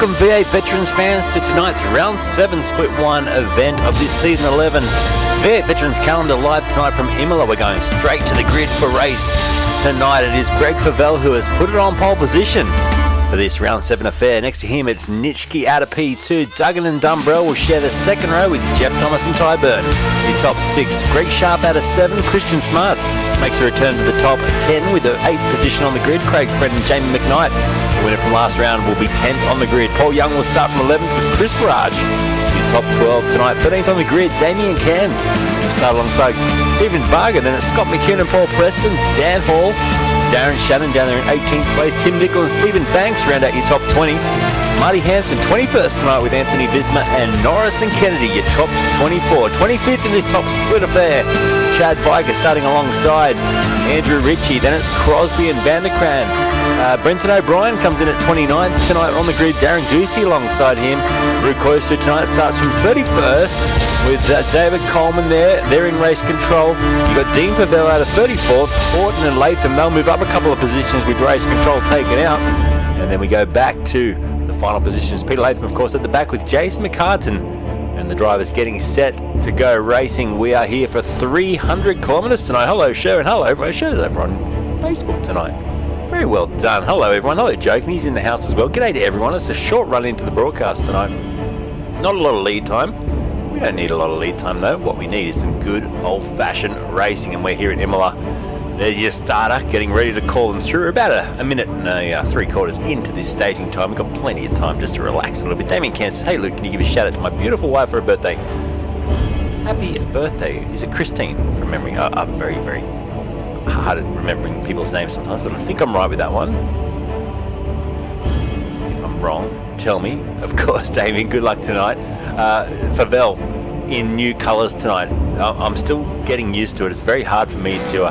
Welcome V8 Veterans fans to tonight's Round 7 Split 1 event of this Season 11 V8 Veterans calendar live tonight from Imola. We're going straight to the grid for race tonight. It is Greg Favell who has put it on pole position for this Round 7 affair. Next to him it's Nitschke out of P2. Duggan and Dumbrell will share the second row with Jeff Thomas and Tyburn. The top 6, Greg Sharp out of 7. Christian Smart makes a return to the top 10 with the 8th position on the grid. Craig Fred and Jamie McKnight, the winner from last round, will be 10th on the grid. Paul Young will start from 11th with Chris Barrage in top 12 tonight. 13th on the grid, Damien Cairns will start alongside Stephen Varga. Then it's Scott McKinnon, Paul Preston, Dan Hall, Darren Shannon down there in 18th place. Tim Nicol and Stephen Banks round out your top 20. Marty Hansen 21st tonight with Anthony Visma and Norris and Kennedy, your top 24. 25th in this top split affair, Chad Biker starting alongside Andrew Ritchie. Then it's Crosby and Van der Kran. Brenton O'Brien comes in at 29th tonight on the grid. Darren Goosey alongside him. Drew Coyster tonight starts from 31st with David Coleman there. They're in race control. You've got Dean Favell out of 34th. Horton and Latham, they'll move up a couple of positions with race control taken out. And then we go back to the final positions. Peter Latham, of course, at the back with Jason McCartan. And the drivers getting set to go racing. We are here for 300 kilometres tonight. Hello, Sharon. Hello, everyone. Sharon's over on Facebook tonight. Very well done. Hello, everyone. Hello, Joke. And he's in the house as well. G'day to everyone. It's a short run into the broadcast tonight. Not a lot of lead time. We don't need a lot of lead time, though. What we need is some good old-fashioned racing. And we're here at Imola. There's your starter getting ready to call them through. About a minute and three-quarters into this staging time. We've got plenty of time just to relax a little bit. Damien Cairns says, hey, Luke, can you give a shout-out to my beautiful wife for her birthday? Happy birthday. Is it Christine from memory? I'm very, very hard at remembering people's names sometimes, but I think I'm right with that one. If I'm wrong, tell me. Of course, Damien, good luck tonight. Favell in new colours tonight. I'm still getting used to it. It's very hard for me to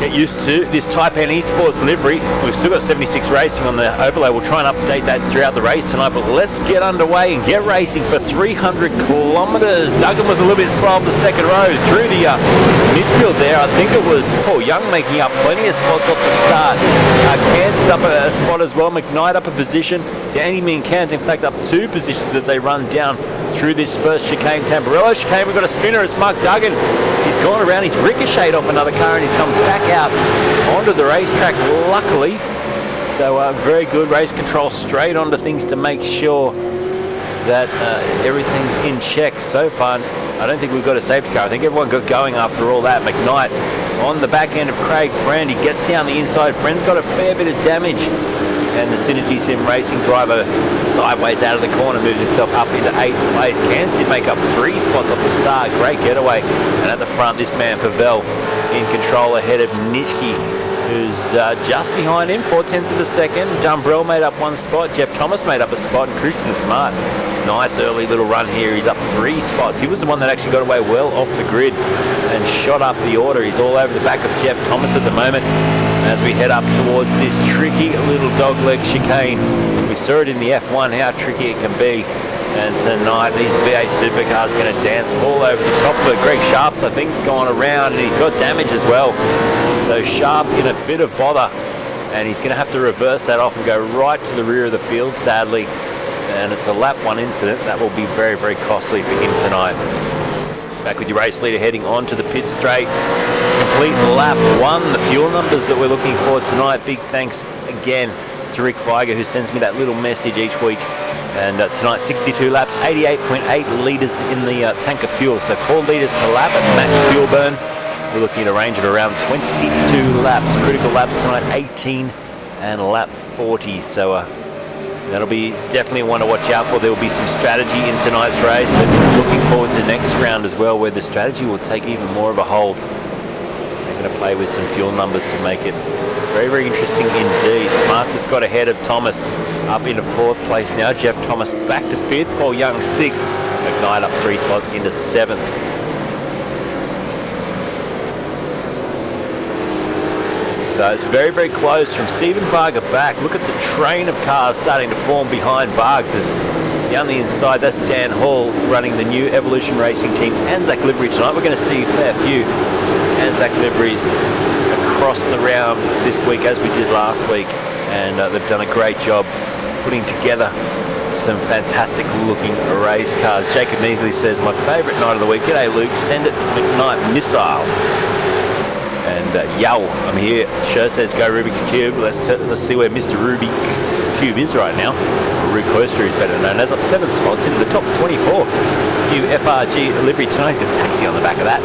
get used to this Type N eSports livery. We've still got 76 racing on the overlay. We'll try and update that throughout the race tonight, but let's get underway and get racing for 300 kilometres. Duggan was a little bit slow off the second row through the midfield there. I think it was Paul Young making up plenty of spots off the start. Cairns is up a spot as well. McKnight up a position. Danny and Cairns, in fact, up 2 positions as they run down through this first chicane. Tamburello chicane, we've got a spinner. It's Mark Duggan. He's gone around. He's ricocheted off another car and he's come back out onto the racetrack, luckily. So very good race control straight onto things to make sure that everything's in check so far. I don't think we've got a safety car. I think everyone got going after all that. McKnight on the back end of Craig Friend. He gets down the inside. Friend's got a fair bit of damage. And the Synergy Sim Racing driver sideways out of the corner moves himself up into 8th place. Cairns did make up 3 spots off the start. Great getaway. And at the front, this man, Favell, in control ahead of Nitschke, who's just behind him, 0.4 of a second. Dumbrell made up 1 spot. Jeff Thomas made up a spot. And Christian Smart, nice early little run here. He's up 3 spots. He was the one that actually got away well off the grid and shot up the order. He's all over the back of Jeff Thomas at the moment as we head up towards this tricky little dogleg chicane. We saw it in the F1, how tricky it can be. And tonight, these V8 Supercars are going to dance all over the top of it. Greg Sharp's, I think, going around, and he's got damage as well. So Sharp in a bit of bother, and he's going to have to reverse that off and go right to the rear of the field, sadly. And it's a lap 1 incident. That will be very, very costly for him tonight. Back with your race leader heading on to the pit straight. It's a complete lap 1. The fuel numbers that we're looking for tonight. Big thanks again to Rick Viger, who sends me that little message each week. And tonight, 62 laps, 88.8 litres in the tank of fuel. So 4 litres per lap at max fuel burn. We're looking at a range of around 22 laps. Critical laps tonight, 18 and lap 40. So that'll be definitely one to watch out for. There will be some strategy in tonight's race, but looking forward to the next round as well, where the strategy will take even more of a hold. They're going to play with some fuel numbers to make it very, very interesting indeed. Smarster Scott ahead of Thomas, up into 4th place now. Jeff Thomas back to 5th. Paul Young 6th. McKnight up 3 spots into 7th. So it's very, very close from Stephen Varga back. Look at the train of cars starting to form behind Vargas. Down the inside, that's Dan Hall running the new Evolution Racing Team Anzac livery tonight. We're going to see a fair few Anzac liveries across the round this week, as we did last week. And they've done a great job putting together some fantastic looking race cars. Jacob Measley says, my favourite night of the week. G'day Luke, send it McKnight Missile. And yo, I'm here. Sure says go Rubik's Cube. Let's see where Mr. Rubik's Cube is right now. Root Coaster is better known as, up 7 spots into the top 24. New FRG livery tonight. He's got a taxi on the back of that.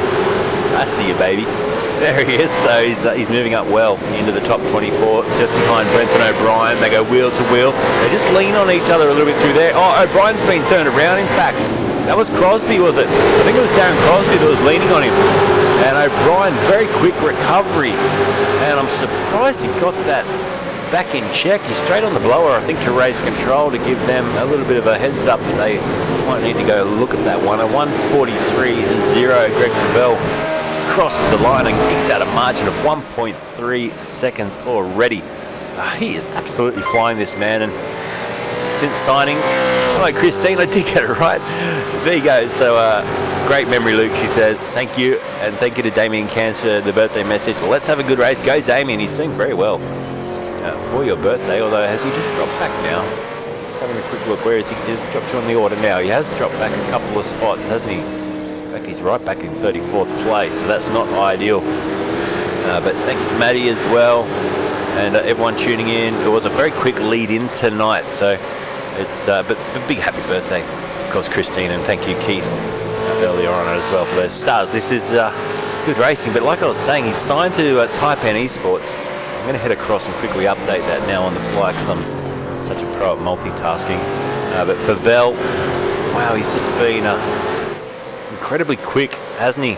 I see you, baby. There he is. So he's moving up well into the top 24, just behind Brenton O'Brien. They go wheel to wheel. They just lean on each other a little bit through there. Oh, O'Brien's been turned around. In fact, that was Crosby, was it? I think it was Darren Crosby that was leaning on him. And O'Brien, very quick recovery. And I'm surprised he got that back in check. He's straight on the blower, I think, to race control to give them a little bit of a heads up. They might need to go look at that one. A 1:43.0. Greg Favell crosses the line and kicks out a margin of 1.3 seconds already. He is absolutely flying, this man. And since signing, hello Christine, I did get it right. There you go. So great memory, Luke, she says. Thank you, and thank you to Damien Cairns for the birthday message. Well, let's have a good race. Go Damien, he's doing very well for your birthday, although has he just dropped back now? Let's have a quick look. Where is he? He's dropped to on the order now. He has dropped back a couple of spots, hasn't he? In fact, he's right back in 34th place, so that's not ideal. But thanks Maddie as well, and everyone tuning in. It was a very quick lead in tonight, so it's but big happy birthday, of course, Christine, and thank you Keith earlier on as well for those stars. This is good racing, but like I was saying, he's signed to Type N eSports. I'm going to head across and quickly update that now on the fly because I'm such a pro at multitasking. But Favell, wow, he's just been incredibly quick, hasn't he?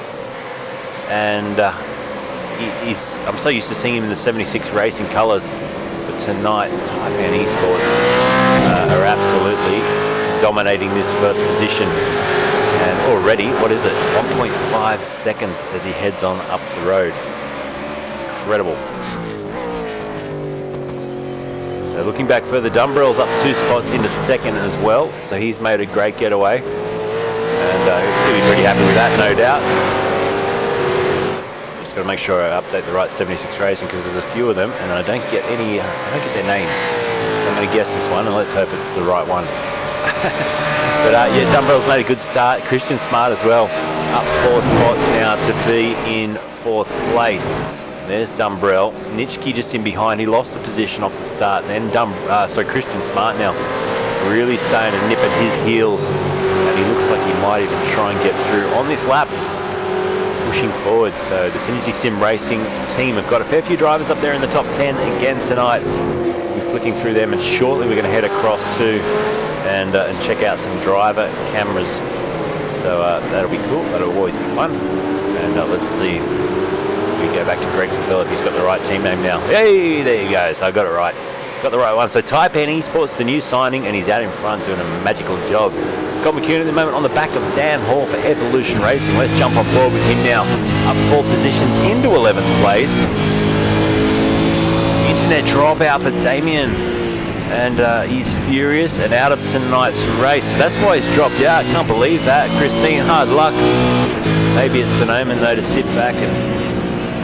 And I'm so used to seeing him in the 76 racing colours, but tonight Type N eSports are absolutely dominating this first position. And already, what is it? 1.5 seconds as he heads on up the road. Incredible. So looking back further, Dumbrell's up 2 spots into second as well. So he's made a great getaway. And he'll be pretty happy with that, no doubt. Just got to make sure I update the right 76 racing because there's a few of them and I don't get their names. So I'm going to guess this one and let's hope it's the right one. But yeah, Dumbrell's made a good start. Christian Smart as well, up 4 spots now to be in 4th place. There's Dumbrell. Nitschke just in behind. He lost the position off the start. And then Christian Smart now really starting to nip at his heels. And he looks like he might even try and get through on this lap. Pushing forward. So the Synergy Sim Racing team have got a fair few drivers up there in the top 10 again tonight. We're flicking through them and shortly we're going to head across to and check out some driver cameras. So that'll be cool. That'll always be fun. And let's see if we go back to Greg Favell if he's got the right team name now. Hey, there you go. So I got it right. Got the right one. So Type N eSports, the new signing, and he's out in front doing a magical job. Scott McCune at the moment on the back of Dan Hall for Evolution Racing. Let's jump on board with him now. Up 4 positions into 11th place. Internet dropout for Damien. And he's furious and out of tonight's race. That's why he's dropped out. Can't believe that. Christine, hard luck. Maybe it's an omen though to sit back and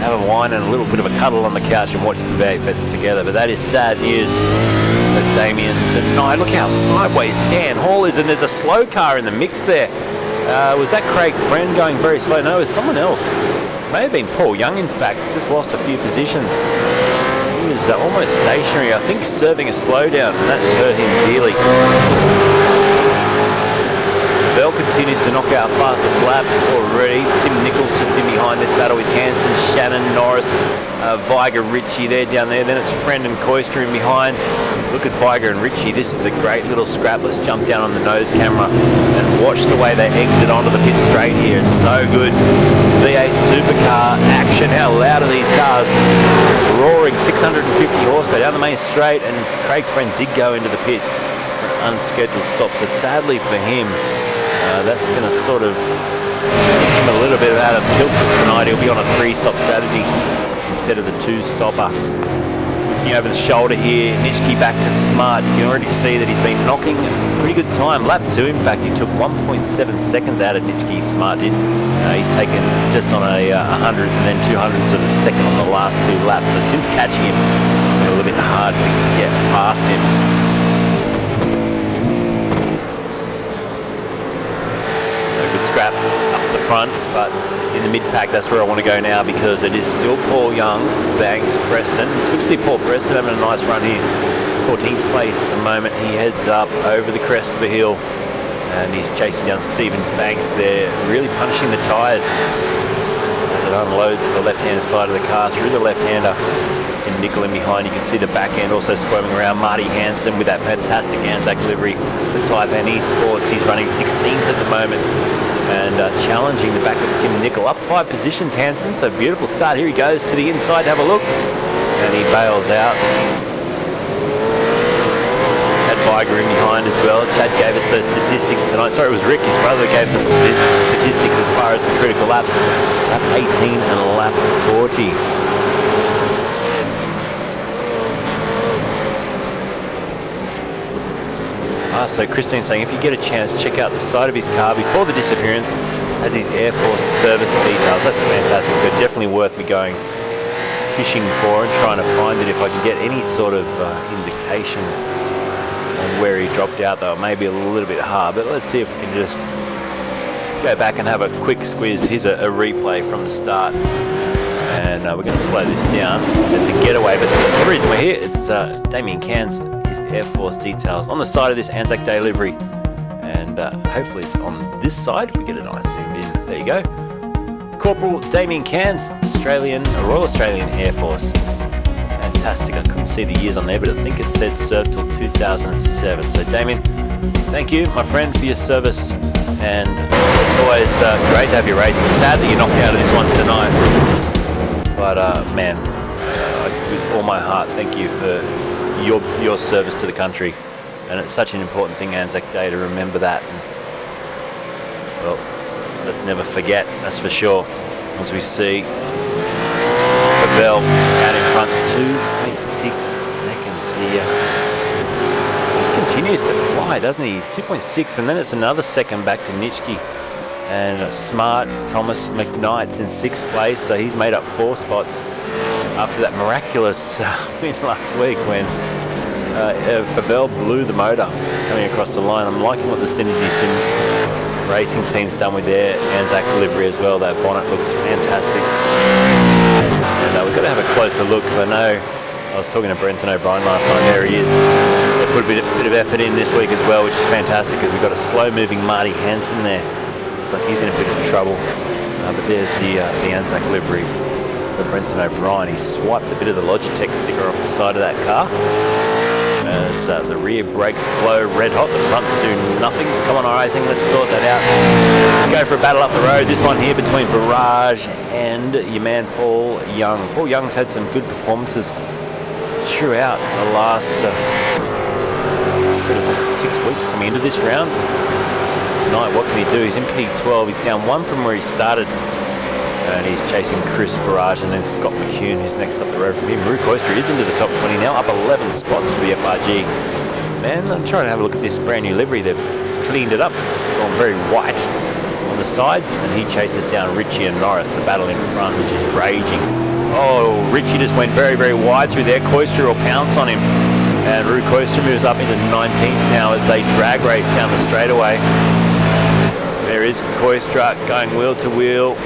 have a wine and a little bit of a cuddle on the couch and watch the V8 vets together. But that is sad news for Damien tonight. Look how sideways Dan Hall is, and there's a slow car in the mix there. Was that Craig Friend going very slow? No, it was someone else. May have been Paul Young, in fact. Just lost a few positions. He was almost stationary, I think, serving a slowdown, and that's hurt him dearly. Bell continues to knock out fastest laps already. Tim Nichols just in behind this battle with Hansen, Shannon, Norris, Viger, Ritchie there down there. Then it's Friend and Koister in behind. Look at Viger and Ritchie. This is a great little scrap. Let's jump down on the nose camera and watch the way they exit onto the pit straight here. It's so good. V8 Supercar action. How loud are these cars? Roaring 650 horsepower down the main straight, and Craig Friend did go into the pits for an unscheduled stop. So sadly for him, that's going to sort of stick him a little bit out of kilter tonight. He'll be on a 3-stop strategy instead of the 2-stopper. Looking over the shoulder here, Nitschke back to Smart. You can already see that he's been knocking a pretty good time. Lap 2, in fact, he took 1.7 seconds out of Nitschke. Smart did. He's taken just on a 100th and then 200ths of a second on the last 2 laps. So since catching him, it's been a little bit hard to get past him. scrap up the front, but in the mid-pack, that's where I want to go now, because it is still Paul Young, Banks, Preston. It's good to see Paul Preston having a nice run here. 14th place at the moment. He heads up over the crest of the hill, and he's chasing down Stephen Banks there, really punishing the tyres as it unloads the left-hand side of the car through the left-hander. Tim Nicol in behind. You can see the back end also squirming around. Marty Hansen with that fantastic Anzac livery for Type N eSports. He's running 16th at the moment and challenging the back of Tim Nicol. Up 5 positions, Hansen. So beautiful start. Here he goes to the inside to have a look, and he bails out. Chad Viger in behind as well. Chad gave us those statistics tonight. Sorry, it was Rick, his brother, gave us statistics as far as the critical laps. Lap 18 and lap 40. So Christine's saying, if you get a chance, check out the side of his car before the disappearance as his Air Force service details. That's fantastic. So definitely worth me going fishing for and trying to find it if I can get any sort of indication on where he dropped out, though it may be a little bit hard, but let's see if we can just go back and have a quick squeeze. Here's a replay from the start, and we're going to slow this down. It's a getaway, but the reason we're here, it's Damien Cairns, his Air Force details on the side of this Anzac Day livery, and hopefully it's on this side if we get a nice zoomed in. There you go. Corporal Damien Cairns, Royal Australian Air Force. Fantastic. I couldn't see the years on there, but I think it said served till 2007. So Damien, thank you, my friend, for your service, and it's always great to have you racing. Sad that you're knocked out of this one tonight, but man, with all my heart, thank you for your service to the country, and it's such an important thing, Anzac Day, to remember that. And, well, let's never forget, that's for sure. As we see Pavel out in front, 2.6 seconds here. Just continues to fly, doesn't he? 2.6, and then it's another second back to Nitschke. And Smart Thomas McKnight's in 6th place, so he's made up 4 spots after that miraculous win last week when Favel blew the motor coming across the line. I'm liking what the Synergy Sim racing team's done with their Anzac livery as well. That bonnet looks fantastic. And we've got to have a closer look, because I know I was talking to Brenton O'Brien last night. There he is. They put a bit of effort in this week as well, which is fantastic, because we've got a slow-moving Marty Hansen there. Looks like he's in a bit of trouble. But there's the Anzac livery for Brenton O'Brien. He swiped a bit of the Logitech sticker off the side of that car. As the rear brakes glow red hot, the fronts do nothing. Come on, iRacing, let's sort that out. Let's go for a battle up the road. This one here between Barrage and your man Paul Young. Paul Young's had some good performances throughout the last sort of 6 weeks coming into this round. Tonight, what can he do? He's in P12. He's down 1 from where he started. And he's chasing Chris Barrage and then Scott McCune, who's next up the road from him. Rue Koistra is into the top 20 now, up 11 spots for the FRG. Man, I'm trying to have a look at this brand new livery. They've cleaned it up. It's gone very white on the sides, and he chases down Richie and Norris, the battle in front, which is raging. Oh, Richie just went very, very wide through there. Koistra will pounce on him. And Rue Koistra moves up into 19th now as they drag race down the straightaway. There is Koistra going wheel to wheel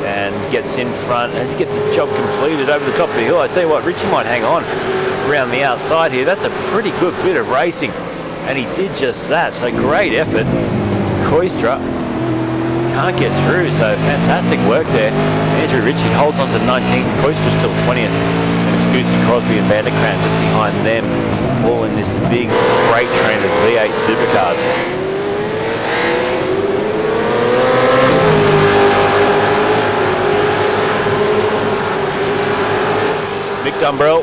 and gets in front. As he gets the job completed over the top of the hill, I tell you what, Richie might hang on around the outside here. That's a pretty good bit of racing, and he did just that. So great effort. Koistra can't get through, so fantastic work there. Andrew Ritchie holds on to 19th. Koistra still 20th, and it's Goosey Crosby and Vanderkrant just behind them, all in this big freight train of V8 Supercars. Dumbrell,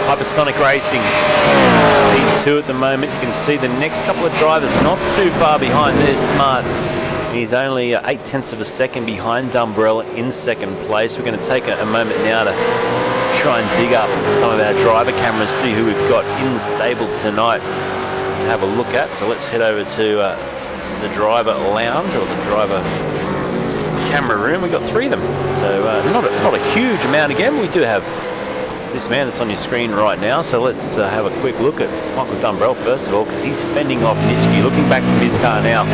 Hypersonic Racing, P2 at the moment. You can see the next couple of drivers not too far behind. There's Smart. He's only 0.8 of a second behind Dumbrell in 2nd place. We're going to take a moment now to try and dig up some of our driver cameras, see who we've got in the stable tonight to have a look at. So let's head over to the driver lounge, or the driver camera room. We've got 3 of them, so not a huge amount again. We do have this man that's on your screen right now, so let's have a quick look at Michael Dumbrell first of all, because he's fending off Nitschke, looking back from his car now.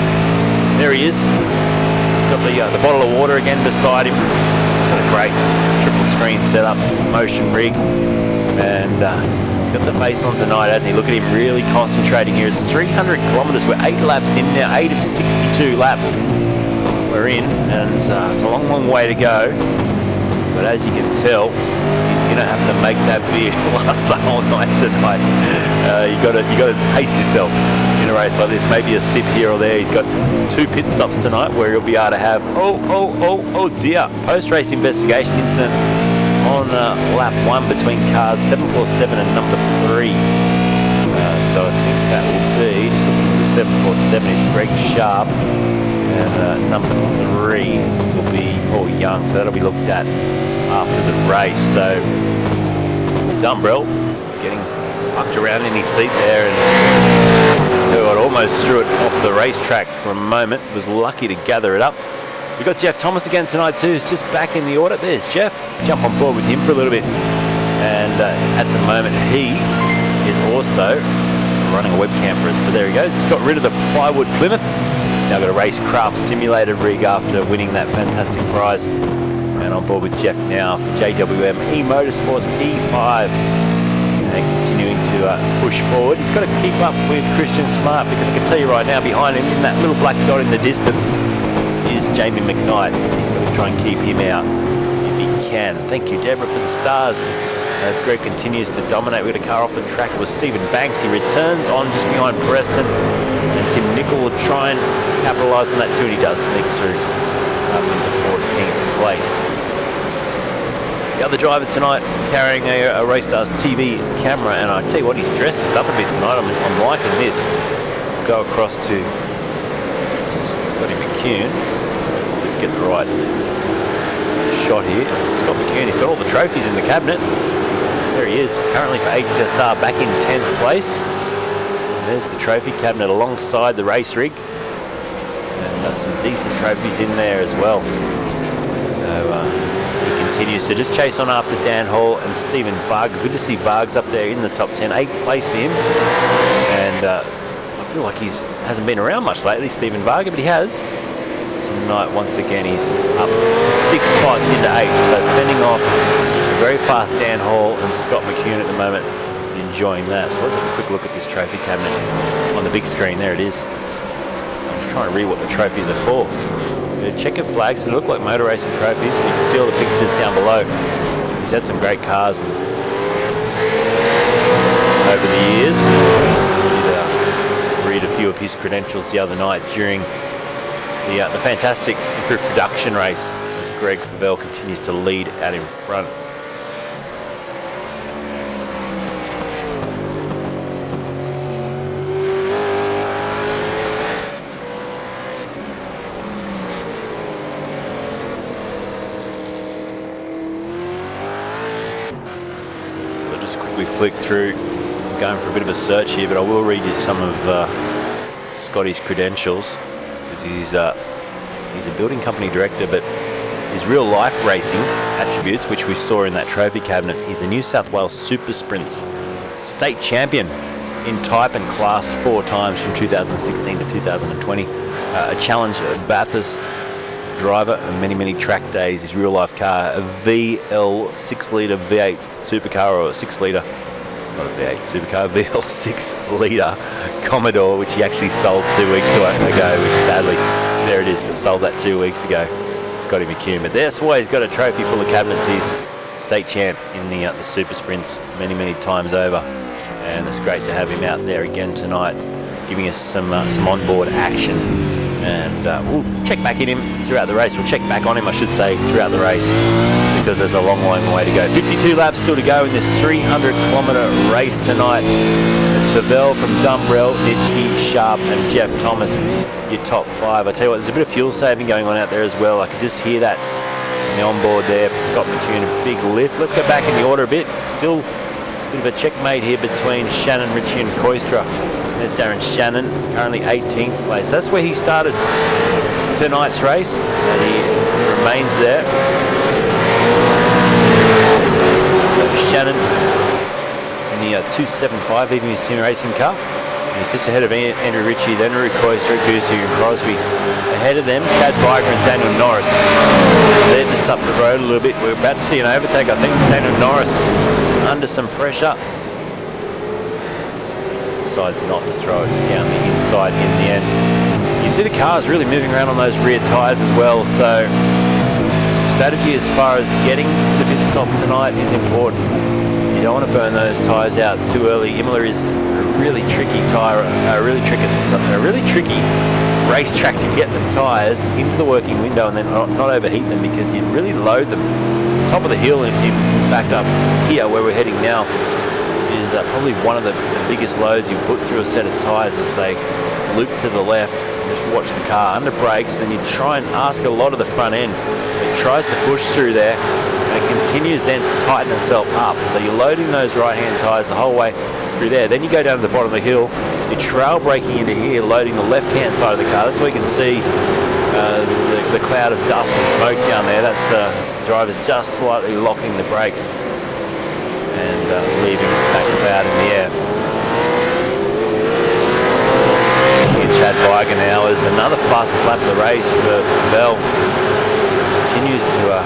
There he is. He's got the bottle of water again beside him. He's got a great triple screen setup, motion rig, and he's got the face on tonight, hasn't he? Look at him really concentrating here. It's 300 kilometres. We're 8 laps in now, 8 of 62 laps we're in, and it's a long, long way to go. But as you can tell, he's going to have to make that beer last the whole night tonight. You got to pace yourself in a race like this. Maybe a sip here or there. He's got 2 pit stops tonight where he'll be able to have oh dear, post-race investigation incident on lap 1 between cars 747 and number 3. So I think that will be, just looking at the 747 is Greg Sharp, and number 3 will be Paul Young, so that'll be looked at after the race. So Dumbrell getting pucked around in his seat there, and so it almost threw it off the racetrack for a moment. Was lucky to gather it up. We've got Jeff Thomas again tonight too. He's just back in the order. There's Jeff. Jump on board with him for a little bit. And at the moment he is also running a webcam for us. So there he goes. He's got rid of the plywood Plymouth. He's now got a racecraft simulator rig after winning that fantastic prize. And on board with Jeff now for JWM eMotorsports P5. And continuing to push forward. He's got to keep up with Christian Smart, because I can tell you right now, behind him in that little black dot in the distance is Jamie McKnight. He's got to try and keep him out if he can. Thank you, Deborah, for the stars. As Greg continues to dominate, we got a car off the track with Stephen Banks. He returns on just behind Preston, and Tim Nicol will try and capitalise on that too, and he does. Sneaks through up into 14th place. The other driver tonight carrying a RACESTARS TV camera, and I tell you what, he's dressed us up a bit tonight. I'm liking this. Go across to Scotty McCune. Let's get the right shot here. Scott McCune, he's got all the trophies in the cabinet. There he is, currently for HSR back in 10th place. And there's the trophy cabinet alongside the race rig. And some decent trophies in there as well. So he continues to just chase on after Dan Hall and Stephen Varg. Good to see Varg's up there in the top 10. 8th place for him. And I feel like he hasn't been around much lately, Stephen Varga, but he has. Tonight, once again, he's up 6 spots into 8. So fending off very fast Dan Hall and Scott McCune at the moment, enjoying that. So let's have a quick look at this trophy cabinet on the big screen. There it is. I'm just trying to read what the trophies are for. Checker flags that look like motor racing trophies, and you can see all the pictures down below. He's had some great cars and over the years. Did read a few of his credentials the other night during the fantastic improved production race, as Greg Favell continues to lead out in front. I'll just quickly flick through. I'm going for a bit of a search here, but I will read you some of Scotty's credentials. He's a building company director, but his real life racing attributes, which we saw in that trophy cabinet, he's a New South Wales Super Sprints state champion in type and class 4 times from 2016 to 2020. A challenge Bathurst driver and many track days. His real life car, a VL 6-litre V8 Supercar, or a 6-litre, not a V8 Supercar, VL 6-litre Commodore, which he actually sold 2 weeks ago, which sadly, there it is, but sold that 2 weeks ago, Scotty McCune. But that's why he's got a trophy full of cabinets. He's state champ in the Super Sprints many times over, and it's great to have him out there again tonight, giving us some onboard action. And we'll check back in him throughout the race. We'll check back on him, I should say, throughout the race, because there's a long way to go. 52 laps still to go in this 300-kilometre race tonight. It's Favell from Dumbrell, Nitschke, Sharp and Jeff Thomas, your top 5. I tell you what, there's a bit of fuel saving going on out there as well. I could just hear that in the onboard there for Scott McCune, a big lift. Let's go back in the order a bit. Still a bit of a checkmate here between Shannon, Ritchie and Koistra. There's Darren Shannon, currently 18th place. That's where he started tonight's race, and he remains there. So Shannon in the 275 EV Sim Racing car, He sits ahead of Andrew Ritchie, then Rui Coister, Goosey and Crosby. Ahead of them, Chad Viger and Daniel Norris. They're just up the road a little bit. We're about to see an overtake. I think Daniel Norris under some pressure. Decides not to throw it down the inside in the end. You see the cars really moving around on those rear tyres as well, so strategy as far as getting to the pit stop tonight is important. You don't want to burn those tyres out too early. Imola is a really tricky tyre, a really tricky racetrack to get the tyres into the working window and then not overheat them, because you really load them. Top of the hill, in fact, up here where we're heading now, is probably one of the biggest loads you put through a set of tyres as they loop to the left. Just watch the car under brakes, then you try and ask a lot of the front end. It tries to push through there and it continues then to tighten itself up. So you're loading those right-hand tyres the whole way through there. Then you go down to the bottom of the hill, you're trail braking into here, loading the left-hand side of the car. That's where you can see the cloud of dust and smoke down there. That's drivers just slightly locking the brakes and leaving that cloud in the air. Chad Viger now is another fastest lap of the race for Vel. Continues to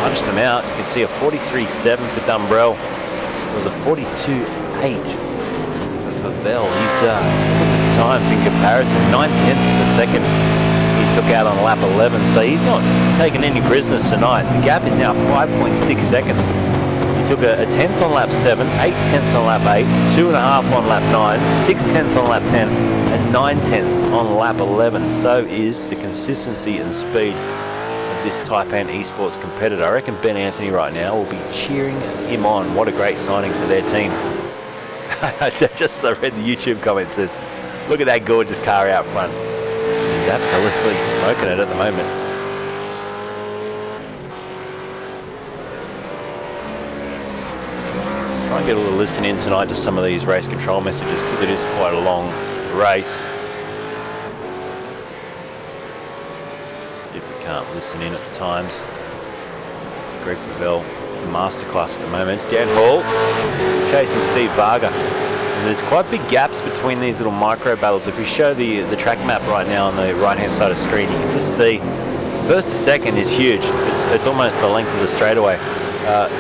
punch them out. You can see a 43.7 for Dumbrell. So it was a 42.8 for Vel. He's look at the times in comparison, 9/10 of a second he took out on lap 11. So he's not taking any prisoners tonight. The gap is now 5.6 seconds. He took a 10th on lap 7, 8/10 on lap 8, 2.5 on lap 9, 6/10 on lap 10, and 9/10 on lap 11. So is the consistency and speed of this Type N eSports competitor. I reckon Ben Anthony right now will be cheering him on. What a great signing for their team. I just read the YouTube comment, says, look at that gorgeous car out front. He's absolutely smoking it at the moment. Try and get a little listen in tonight to some of these race control messages, because it is quite a long race. See if we can't listen in at times. Greg Favell, it's a masterclass at the moment. Dan Hall chasing Steve Varga. And there's quite big gaps between these little micro battles. If we show the track map right now on the right hand side of the screen, you can just see first to second is huge. It's almost the length of the straightaway.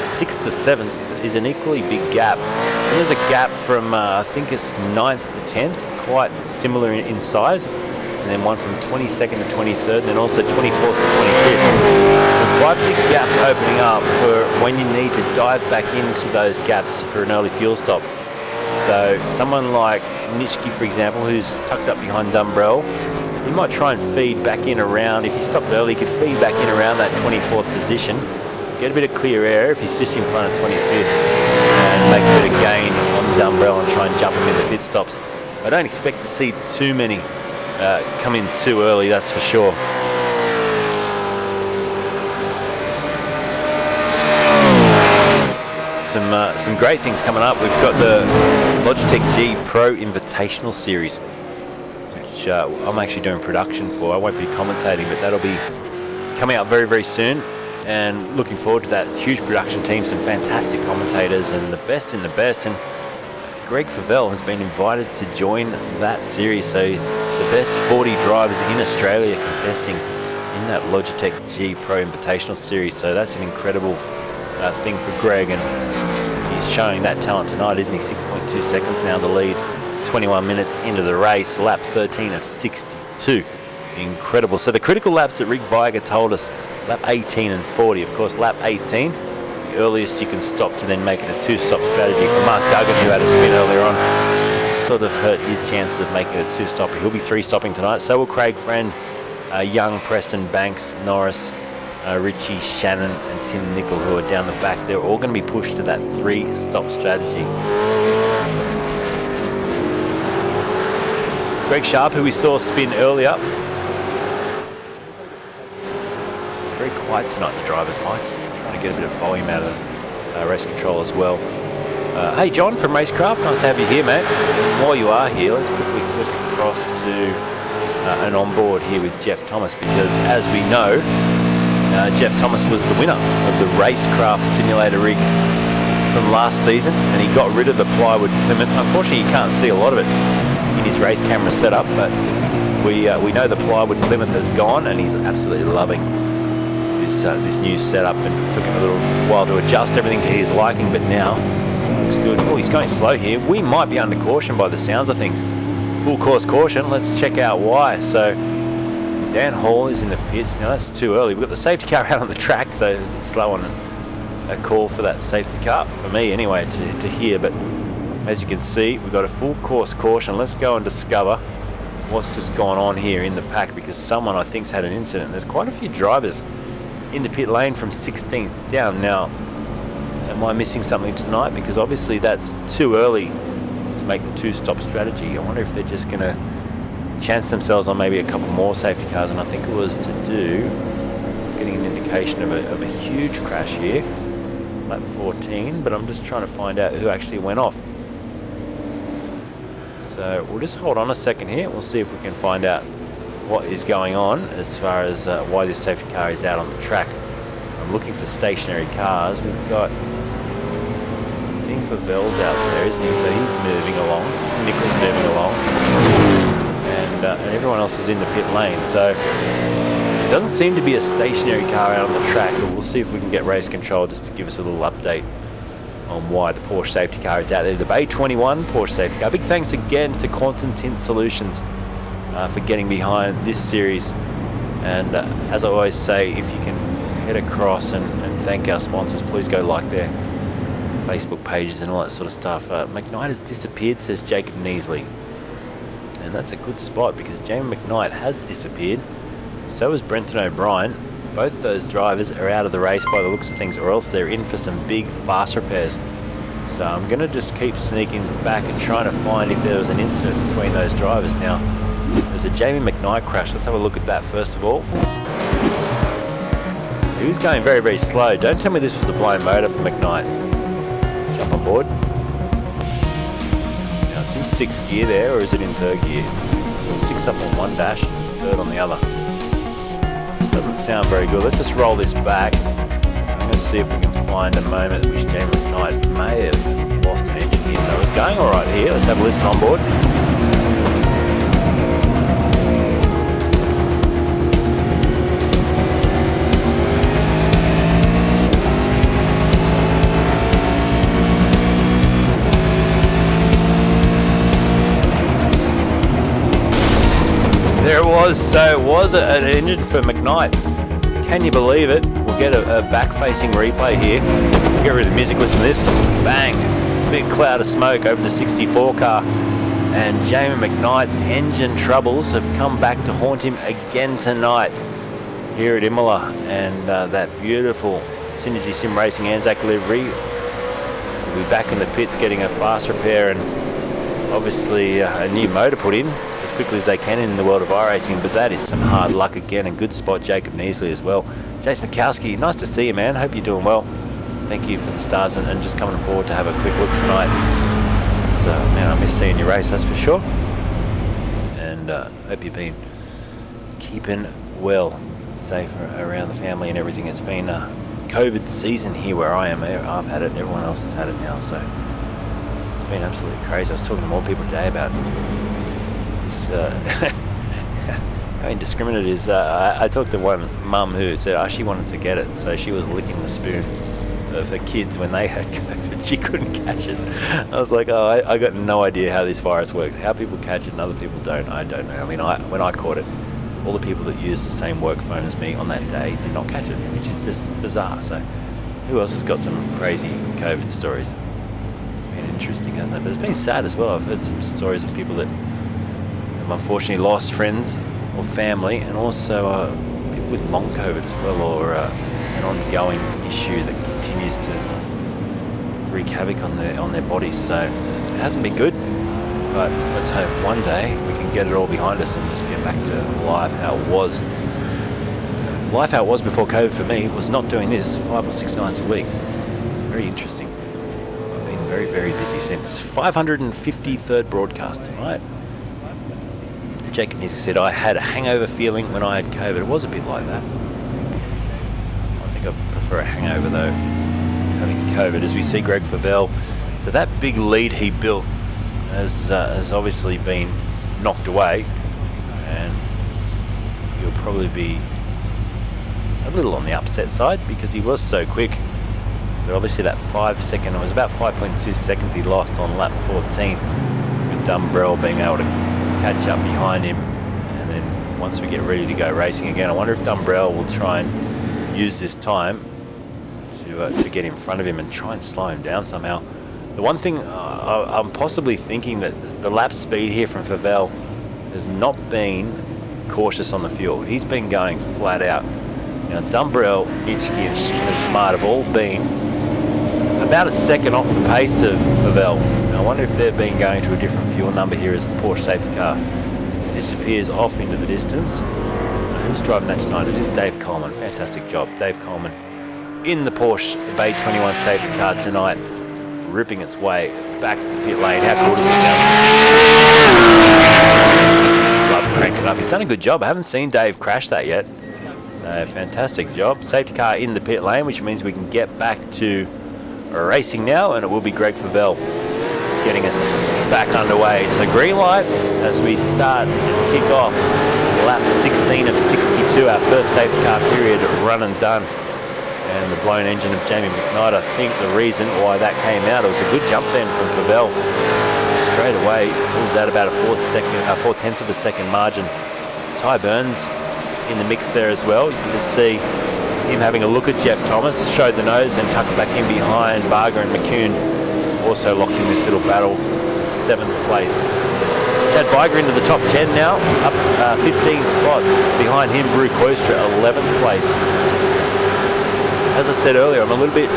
6th to 7th is an equally big gap. And there's a gap from I think it's 9th to 10th, quite similar in size, and then one from 22nd to 23rd, and then also 24th to 25th. Some quite big gaps opening up for when you need to dive back into those gaps for an early fuel stop. So someone like Nitschke, for example, who's tucked up behind Dumbrell, he might try and feed back in around. If he stopped early, he could feed back in around that 24th position, get a bit of clear air if he's just in front of 25th, and make a bit of gain on Dumbrell and try and jump him in the pit stops. I don't expect to see too many come in too early, that's for sure. Some great things coming up. We've got the Logitech G Pro Invitational Series, which I'm actually doing production for. I won't be commentating, but that'll be coming out very, very soon. And looking forward to that. Huge production team, some fantastic commentators, and the best in the best. And Greg Favell has been invited to join that series. So the best 40 drivers in Australia contesting in that Logitech G Pro Invitational Series. So that's an incredible thing for Greg, and he's showing that talent tonight, isn't he? 6.2 seconds now the lead, 21 minutes into the race, lap 13 of 62. Incredible. So the critical laps that Rick Viger told us, lap 18 and 40. Of course, lap 18, the earliest you can stop to then make it a two-stop strategy. For Mark Duggan, who had a spin earlier on, sort of hurt his chances of making it a two-stopper. He'll be three-stopping tonight. So will Craig Friend, Young, Preston, Banks, Norris, Richie, Shannon and Tim Nicol, who are down the back. They're all going to be pushed to that three-stop strategy. Greg Sharp, who we saw spin earlier. Very quiet tonight, the driver's mics. Trying to get a bit of volume out of race control as well. Hey John from Racecraft, nice to have you here, mate. And while you are here, let's quickly flip across to an onboard here with Jeff Thomas, because as we know, Jeff Thomas was the winner of the Racecraft simulator rig from last season, and he got rid of the plywood Plymouth. Unfortunately, you can't see a lot of it in his race camera setup, but we know the plywood Plymouth has gone, and he's absolutely loving this new setup, and it took him a little while to adjust everything to his liking, but now looks good. Oh, he's going slow here. We might be under caution by the sounds of things. Full course caution. Let's check out why. So Dan Hall is in the pits. Now that's too early. We've got the safety car out on the track, so it's slow on a call for that safety car, for me anyway, to hear. But as you can see, we've got a full course caution. Let's go and discover what's just gone on here in the pack, because someone I think's had an incident. There's quite a few drivers in the pit lane from 16th down. Now, am I missing something tonight? Because obviously that's too early to make the two-stop strategy. I wonder if they're just going to chance themselves on maybe a couple more safety cars, and I think it was to do getting an indication of a huge crash here, lap 14, but I'm just trying to find out who actually went off. So we'll just hold on a second here. We'll see if we can find out what is going on as far as why this safety car is out on the track. I'm looking for stationary cars. We've got Dean Favell's out there, isn't he? So he's moving along. Nichols moving along, and everyone else is in the pit lane. So it doesn't seem to be a stationary car out on the track, but we'll see if we can get race control just to give us a little update on why the Porsche safety car is out there. The Bay 21 Porsche safety car. Big thanks again to Quantum Tint Solutions for getting behind this series. And as I always say, if you can head across and thank our sponsors, please go like their Facebook pages and all that sort of stuff. McKnight has disappeared, says Jacob Neasley. And that's a good spot, because Jamie McKnight has disappeared. So is Brenton O'Brien. Both those drivers are out of the race by the looks of things, or else they're in for some big fast repairs. So I'm going to just keep sneaking back and trying to find if there was an incident between those drivers. Now, there's a Jamie McKnight crash. Let's have a look at that first of all. So he was going very, very slow. Don't tell me this was a blind motor for McKnight. Jump on board. Now it's in 6th gear there, or is it in 3rd gear? Well, 6 up on one dash, 3rd on the other. Doesn't sound very good. Let's just roll this back. I'm going to see if we can find a moment at which Jamie McKnight may have lost an engine here. So it's going all right here. Let's have a listen on board. There it was. So it was an engine for McKnight. Can you believe it? We'll get a back-facing replay here. Get rid of the music, listen to this. Bang! Big cloud of smoke over the 64 car. And Jamie McKnight's engine troubles have come back to haunt him again tonight here at Imola. And that beautiful Synergy Sim Racing Anzac livery will be back in the pits getting a fast repair, and obviously a new motor put in as quickly as they can in the world of iRacing. But that is some hard luck again, and good spot Jacob Neasley as well. Jace Mikowski, nice to see you, man. Hope you're doing well. Thank you for the stars and just coming aboard to have a quick look tonight. So, man, I miss seeing you race, that's for sure. And hope you've been keeping well, safe around the family and everything. It's been COVID season here where I am. I've had it, everyone else has had it now, so it's been absolutely crazy. I was talking to more people today about this, how indiscriminate it is. I talked to one mum who said she wanted to get it, so she was licking the spoon of her kids when they had COVID. She couldn't catch it. I was like, I got no idea how this virus works. How people catch it and other people don't, I don't know. I mean, when I caught it, all the people that used the same work phone as me on that day did not catch it, which is just bizarre. So who else has got some crazy COVID stories? It's been interesting, hasn't it? But it's been sad as well. I've heard some stories of people that have unfortunately lost friends or family, and also people with long COVID as well, or an ongoing issue that continues to wreak havoc on their bodies. So it hasn't been good, but let's hope one day we can get it all behind us and just get back to life how it was. Life how it was before COVID for me was not doing this 5 or 6 nights a week. Very interesting. I've been very, very busy since. 553rd broadcast tonight. Jacob Nizzi said, I had a hangover feeling when I had COVID. It was a bit like that. I think I prefer a hangover though, having COVID. As we see Greg Favell, so that big lead he built has obviously been knocked away, and he'll probably be a little on the upset side because he was so quick. But obviously that 5 second, it was about 5.2 seconds he lost on lap 14, with Dumbrell being able to catch up behind him. And then once we get ready to go racing again, I wonder if Dumbrell will try and use this time to get in front of him and try and slow him down somehow. The one thing I'm possibly thinking that the lap speed here from Favel has not been cautious on the fuel. He's been going flat out. Now Dumbrell, Itchke and Smart have all been about a second off the pace of Favel. Now I wonder if they've been going to a different fuel number here as the Porsche safety car disappears off into the distance. Who's driving that tonight? It is Dave Coleman. Fantastic job. Dave Coleman in the Porsche Bay 21 safety car tonight, ripping its way back to the pit lane. How cool does it sound? Love cranking up. He's done a good job. I haven't seen Dave crash that yet. So fantastic job. Safety car in the pit lane, which means we can get back to racing now, and it will be Greg Favel getting us back underway. So green light as we start and kick off lap 16 of 62, our first safety car period run and done. And the blown engine of Jamie McKnight, I think the reason why that came out, it was a good jump then from Favel. Straight away, pulls out about a 4/10 of a second margin. Ty Burns in the mix there as well. You can just see him having a look at Jeff Thomas, showed the nose and tucked back in behind Varga and McCune. Also locked in this little battle, 7th place. Chad Viger into the top 10 now, up 15 spots. Behind him, Brew Koistra, 11th place. As I said earlier, I'm a little bit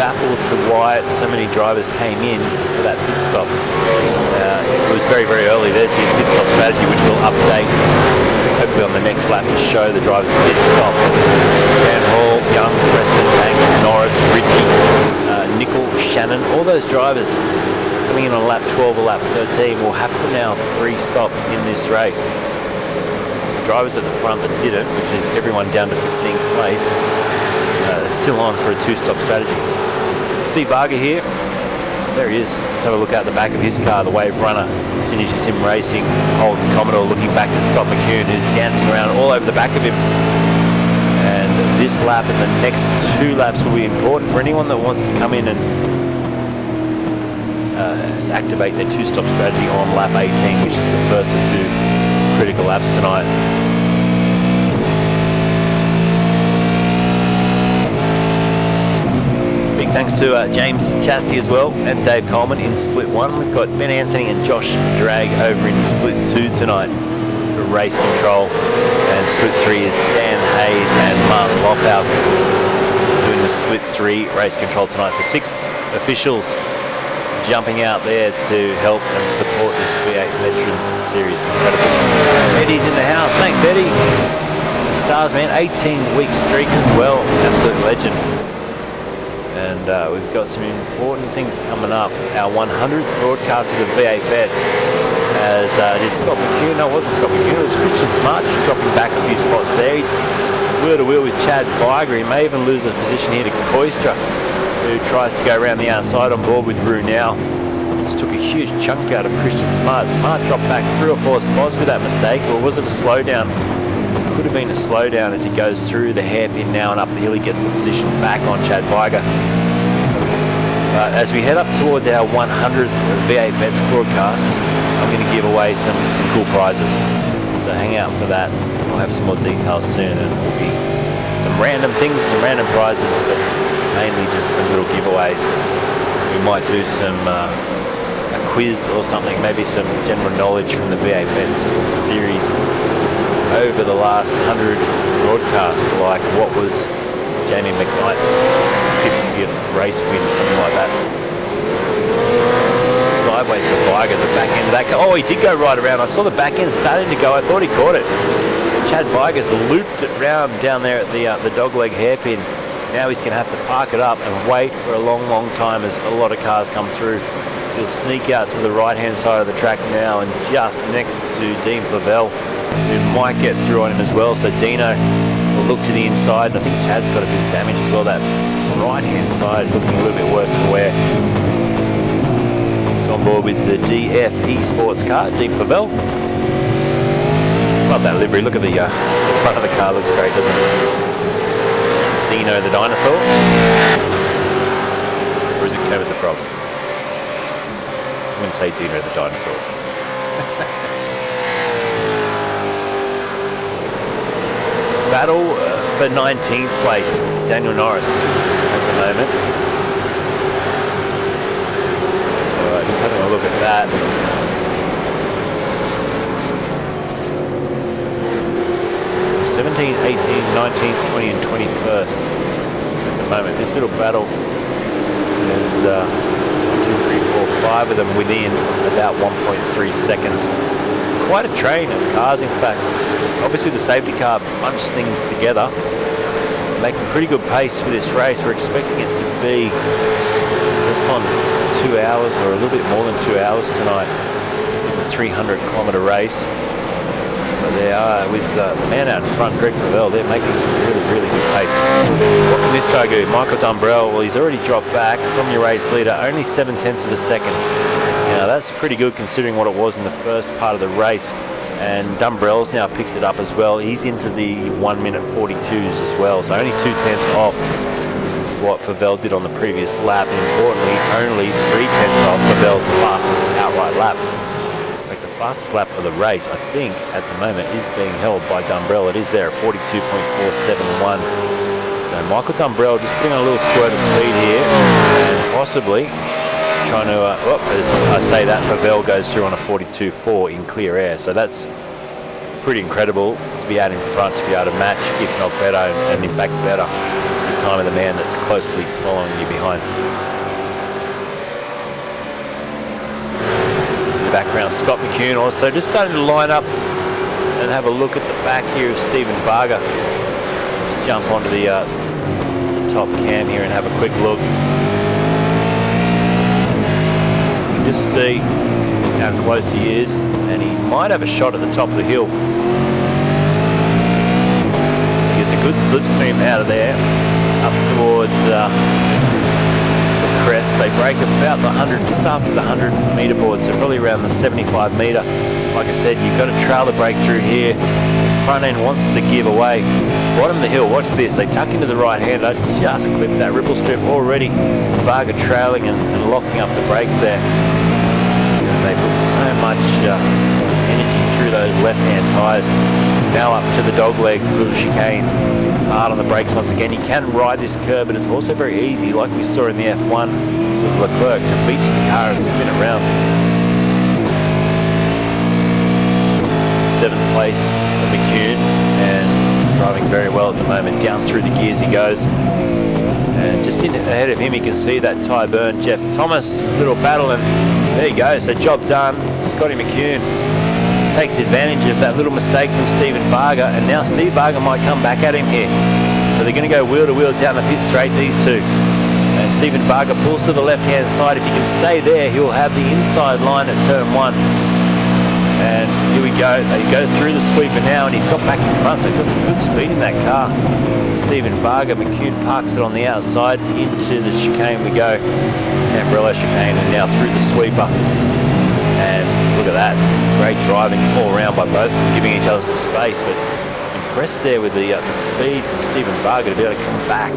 baffled to why so many drivers came in for that pit stop. It was very, very early. There's your pit stop strategy, which we'll update hopefully on the next lap to show the drivers that did stop. Dan Hall, Young, Preston, Banks, Norris, Ritchie, Nickel, Shannon, all those drivers coming in on lap 12 or lap 13 will have to now 3-stop in this race. The drivers at the front that didn't, which is everyone down to 15th place, still on for a 2-stop strategy. Steve Varga here. There he is. Let's have a look out the back of his car, the Wave Runner, Synergy Sim Racing, Holden Commodore, looking back to Scott McCune, who's dancing around all over the back of him. And this lap and the next 2 laps will be important for anyone that wants to come in and activate their 2-stop strategy on lap 18, which is the first of 2 critical laps tonight. Thanks to James Chasty as well and Dave Coleman in split 1. We've got Ben Anthony and Josh Drag over in split 2 tonight for race control. And split 3 is Dan Hayes and Martin Lofthouse doing the split 3 race control tonight. So 6 officials jumping out there to help and support this V8 Veterans Series. Incredible. Eddie's in the house. Thanks, Eddie. The Stars, man. 18-week streak as well. Absolute legend. And we've got some important things coming up. Our 100th broadcast of the V8 Vets, as did Scott McCune. No, it wasn't Scott McCune, it was Christian Smart, just dropping back a few spots there. He's wheel to wheel with Chad Viger. He may even lose a position here to Koistra, who tries to go around the outside on board with Rue now. Just took a huge chunk out of Christian Smart. Smart dropped back 3 or 4 spots with that mistake, or was it a slowdown? Could have been a slowdown as he goes through the hairpin now and up the hill. He gets the position back on Chad Viger. As we head up towards our 100th V8 Vets broadcast, I'm going to give away some cool prizes. So hang out for that. We'll have some more details soon, and it will be some random things, some random prizes, but mainly just some little giveaways. We might do some a quiz or something, maybe some general knowledge from the V8 Vets series over the last 100 broadcasts, like what was Jamie McKnight's 50th race win, something like that. Sideways for Viger, the back end of that. Oh, he did go right around. I saw the back end starting to go. I thought he caught it. Chad Viger's looped it round down there at the dogleg hairpin. Now he's going to have to park it up and wait for a long, long time as a lot of cars come through. He'll sneak out to the right-hand side of the track now and just next to Dean Favel, who might get through on him as well. So Dino will look to the inside, and I think Chad's got a bit of damage as well. That right-hand side looking a little bit worse for wear. He's on board with the DF eSports car, Dean Favel. Love that livery. Look at the front of the car. Looks great, doesn't it? Dino the dinosaur. Or is it Kermit the Frog? I'm going to say Dino the dinosaur. Battle for 19th place, Daniel Norris at the moment. So just having a look at that. 17th, 18th, 19th, 20th and 21st at the moment. This little battle is 1, 2, 3, 4, 5 of them within about 1.3 seconds. It's quite a train of cars, in fact. Obviously the safety car bunched things together, making pretty good pace for this race. We're expecting it to be just on 2 hours or a little bit more than 2 hours tonight for the 300-kilometre race. But they are, with the man out in front, Greg Favell, they're making some really, really good pace. What can this guy do? Michael Dumbrell, well, he's already dropped back from your race leader, only 7/10 of a second. Now, that's pretty good considering what it was in the first part of the race. And Dumbrell's now picked it up as well. He's into the 1 minute 42s as well, so only 2/10 off what Favell did on the previous lap. And importantly, only 3/10 off Favell's fastest outright lap. Fastest lap of the race, I think, at the moment is being held by Dumbrell. It is there at 42.471. So Michael Dumbrell just putting on a little squirt of speed here and possibly trying to, as I say that, Favell goes through on a 42.4 in clear air. So that's pretty incredible to be out in front, to be able to match, if not better, and in fact better, the time of the man that's closely following you behind. Background, Scott McCune also just starting to line up and have a look at the back here of Stephen Varga. Let's jump onto the top cam here and have a quick look. You can just see how close he is, and he might have a shot at the top of the hill. He gets a good slipstream out of there up towards crest. They break about the 100, just after the 100 metre board, so probably around the 75 metre. Like I said, you've got a trailer breakthrough here. The front end wants to give away. Bottom of the hill, watch this. They tuck into the right hander, just clipped that ripple strip already. Varga trailing and locking up the brakes there. And they put so much energy through those left-hand tyres. Now up to the dogleg, little chicane. Hard on the brakes once again. You can ride this curb, but it's also very easy, like we saw in the F1 with Leclerc, to beach the car and spin it around. 7th place for McCune, and driving very well at the moment. Down through the gears he goes. And just in ahead of him, you can see that tyre burn. Jeff Thomas, little battle, and there you go. So job done. Scotty McCune takes advantage of that little mistake from Stephen Varga, and now Steve Varga might come back at him here. So they're going to go wheel to wheel down the pit straight, these two. And Stephen Varga pulls to the left-hand side. If he can stay there, he'll have the inside line at turn 1. And here we go. They go through the sweeper now, and he's got back in front, so he's got some good speed in that car. Stephen Varga, McCune parks it on the outside. Into the chicane we go. Tamburello chicane, and now through the sweeper. And look at that, great driving all around by both, giving each other some space, but impressed there with the speed from Stephen Varga to be able to come back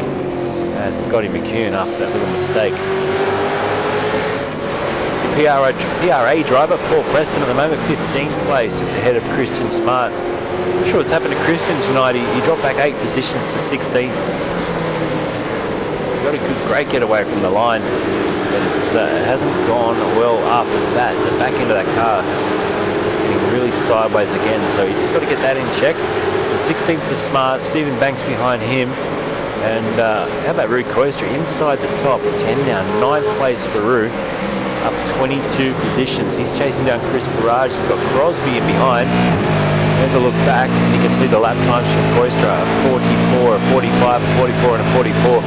as Scotty McCune after that little mistake. PRA driver Paul Preston at the moment, 15th place, just ahead of Christian Smart. I'm not sure what's happened to Christian tonight. He dropped back 8 positions to 16th. Got a good, great getaway from the line. But it hasn't gone well after that. The back end of that car getting really sideways again, so you just got to get that in check. The 16th for Smart, Stephen Banks behind him, and how about Rue Koistra inside the top, 10 now, 9th place for Rue, up 22 positions. He's chasing down Chris Barrage. He's got Crosby in behind. There's a look back, and you can see the lap times from Koistra, a 44, a 45, a 44, and a 44.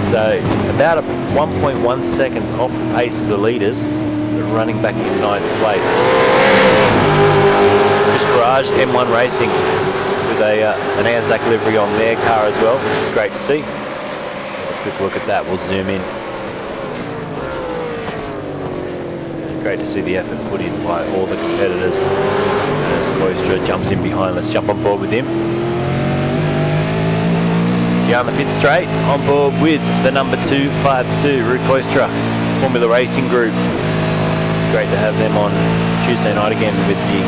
So about 1.1 seconds off the pace of the leaders, but running back in 9th place. Chris Barrage, M1 Racing, with an Anzac livery on their car as well, which is great to see. Let's have a quick look at that. We'll zoom in. And great to see the effort put in by all the competitors. Thomas Cloistra jumps in behind. Let's jump on board with him. Down the pit straight, on board with the number 252, Rue Cloistra, Formula Racing Group. It's great to have them on Tuesday night again with the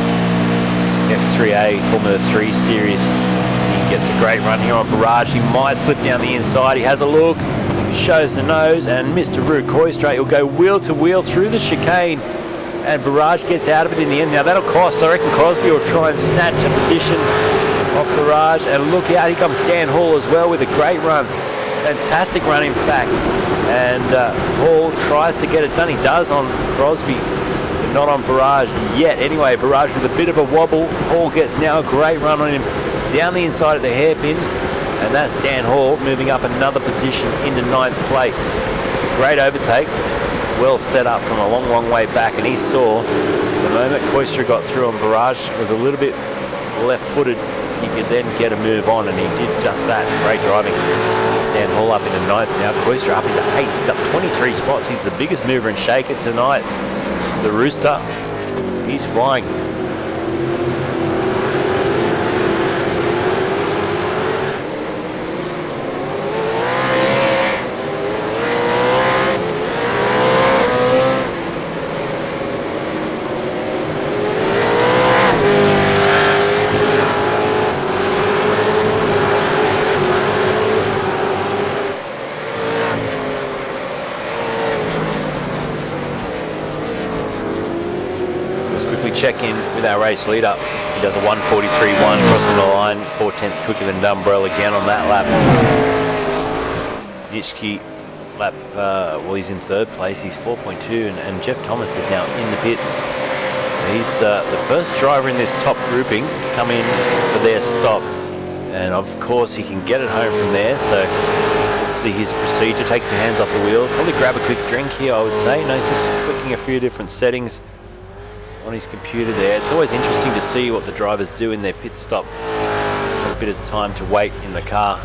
F3A Formula 3 Series. He gets a great run here on Barrage. He might slip down the inside. He has a look, shows the nose, and Mr. Rue Cloistra will go wheel to wheel through the chicane. And Barrage gets out of it in the end. Now that'll cost. I reckon Crosby will try and snatch a position off Barrage. And look out, here comes Dan Hall as well with a great run. Fantastic run, in fact. And Hall tries to get it done. He does on Crosby, but not on Barrage yet. Anyway, Barrage with a bit of a wobble. Hall gets now a great run on him down the inside of the hairpin. And that's Dan Hall moving up another position into 9th place. Great overtake. Well set up from a long, long way back, and he saw the moment Cloistra got through on Barrage was a little bit left-footed. He could then get a move on, and he did just that. Great driving. Dan Hall up into 9th now. Cloistra up into 8th. He's up 23 spots. He's the biggest mover and shaker tonight. The Rooster, he's flying. Check in with our race leader. He does a 1:43.1 crossing the line, 4/10 quicker than Dumbrell again on that lap. Nitschke lap, well, he's in 3rd place. He's 4.2, and Jeff Thomas is now in the pits. So he's the first driver in this top grouping to come in for their stop, and of course he can get it home from there. So let's see his procedure. Takes the hands off the wheel. Probably grab a quick drink here, I would say. No, he's just flicking a few different settings on his computer there. It's always interesting to see what the drivers do in their pit stop. Got a bit of time to wait in the car,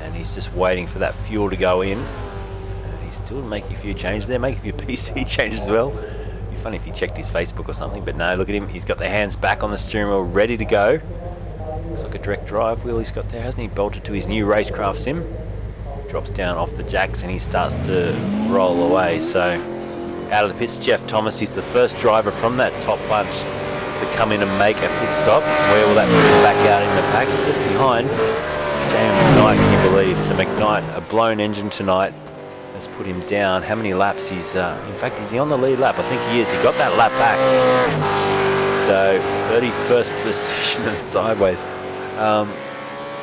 and he's just waiting for that fuel to go in. And he's still making a few changes there, making a few PC changes as well. It'd be funny if he checked his Facebook or something, but no, look at him. He's got the hands back on the steering wheel, ready to go. Looks like a direct drive wheel he's got there, hasn't he? Bolted to his new Racecraft sim. Drops down off the jacks and he starts to roll away. So out of the pits, Jeff Thomas. He's the first driver from that top bunch to come in and make a pit stop. Where will that put him back out in the pack? Just behind J.M. McKnight, can you believe? So McKnight, a blown engine tonight, has put him down. How many laps? He's, in fact, is he on the lead lap? I think he is. He got that lap back. So 31st position and sideways.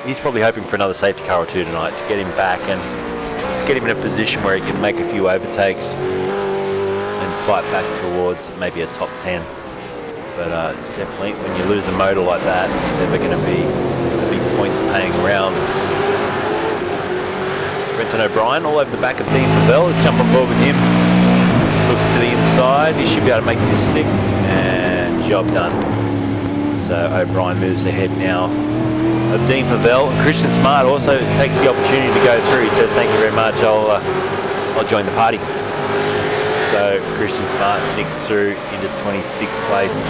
He's probably hoping for another safety car or two tonight to get him back and just get him in a position where he can make a few overtakes and fight back towards maybe a top 10. But definitely when you lose a motor like that, it's never going to be a big points paying round. Brenton O'Brien all over the back of Dean Favell. Let's jump on board with him. Looks to the inside. He should be able to make this stick, and job done. So O'Brien moves ahead now of Dean Favell. Christian Smart also takes the opportunity to go through. He says, "Thank you very much. I'll join the party." So Christian Smart nicks through into 26th place.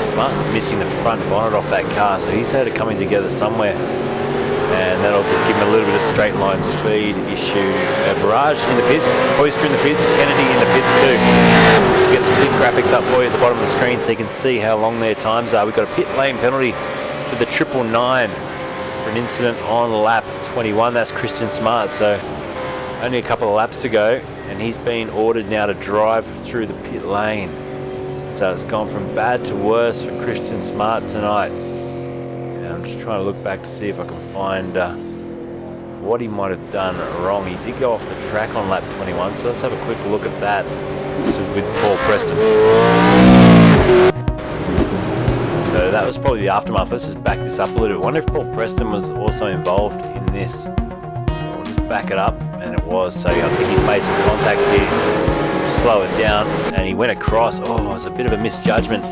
Smart's missing the front bonnet off that car, so he's had it coming together somewhere, and that'll just give him a little bit of straight line speed issue. Barrage in the pits, Cloistra in the pits, Kennedy in the pits too. We'll get some pit graphics up for you at the bottom of the screen so you can see how long their times are. We've got a pit lane penalty for the 999 for an incident on lap 21. That's Christian Smart, so only a couple of laps to go, and he's been ordered now to drive through the pit lane. So it's gone from bad to worse for Christian Smart tonight. And I'm just trying to look back to see if I can find what he might have done wrong. He did go off the track on lap 21, so let's have a quick look at that. This is with Paul Preston. So that was probably the aftermath. Let's just back this up a little bit. I wonder if Paul Preston was also involved in this. So we'll just back it up, and it was. So I think he's made some contact here, slow it down, and he went across. Oh, it was a bit of a misjudgment.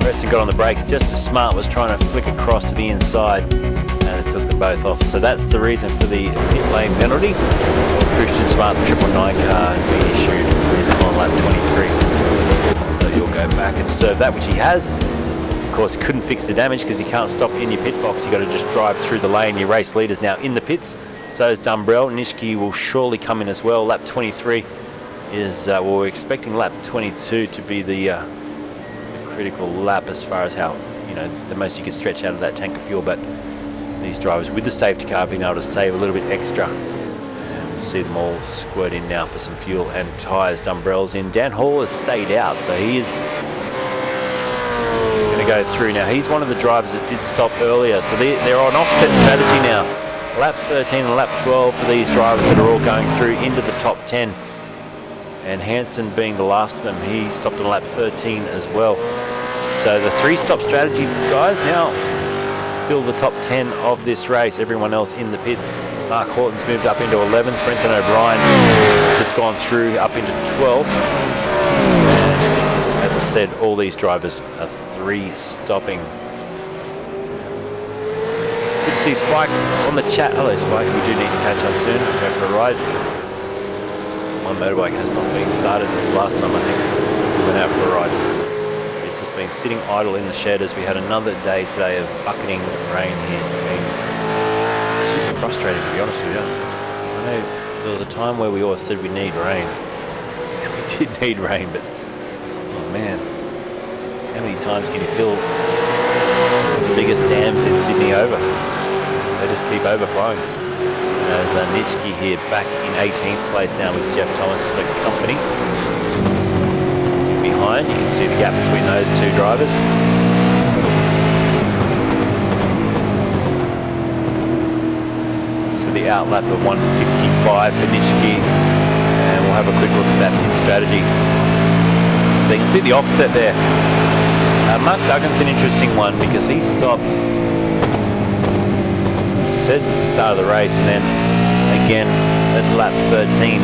Preston got on the brakes just as Smart was trying to flick across to the inside, and it took them both off. So that's the reason for the pit lane penalty. Christian Smart, the 999 car, has been issued with on lap 23. So he'll go back and serve that, which he has. course, couldn't fix the damage because you can't stop in your pit box. You got to just drive through the lane. Your race leader's now in the pits. So is Dumbrell. Nishiki will surely come in as well. Lap 23 is, well, we're expecting lap 22 to be the critical lap as far as how, you know, the most you can stretch out of that tank of fuel. But these drivers with the safety car being able to save a little bit extra. And we'll see them all squirt in now for some fuel and tyres. Dumbrell's in. Dan Hall has stayed out, so he is going to go through now. He's one of the drivers that did stop earlier, so they're on offset strategy now. Lap 13 and lap 12 for these drivers that are all going through into the top 10. And Hansen being the last of them, he stopped on lap 13 as well. So the 3-stop strategy, guys, now fill the top 10 of this race. Everyone else in the pits. Mark Horton's moved up into 11th. Brenton O'Brien has just gone through up into 12th. And as I said, all these drivers are 3-stopping. Good to see Spike on the chat. Hello, Spike. We do need to catch up soon. Go for a ride. My motorbike has not been started since last time I think we went out for a ride. It's just been sitting idle in the shed as we had another day today of bucketing rain here. It's been super frustrating, to be honest with you. I know there was a time where we always said we need rain. And we did need rain, but oh man, how many times can you fill the biggest dams in Sydney over? They just keep overflowing. As Nitschke here back in 18th place now with Jeff Thomas for company. Behind, you can see the gap between those two drivers. So the outlap of 155 for Nitschke. And we'll have a quick look at that pit strategy. So you can see the offset there. Mark Duggan's an interesting one because he stopped, it says at the start of the race, and then again at lap 13.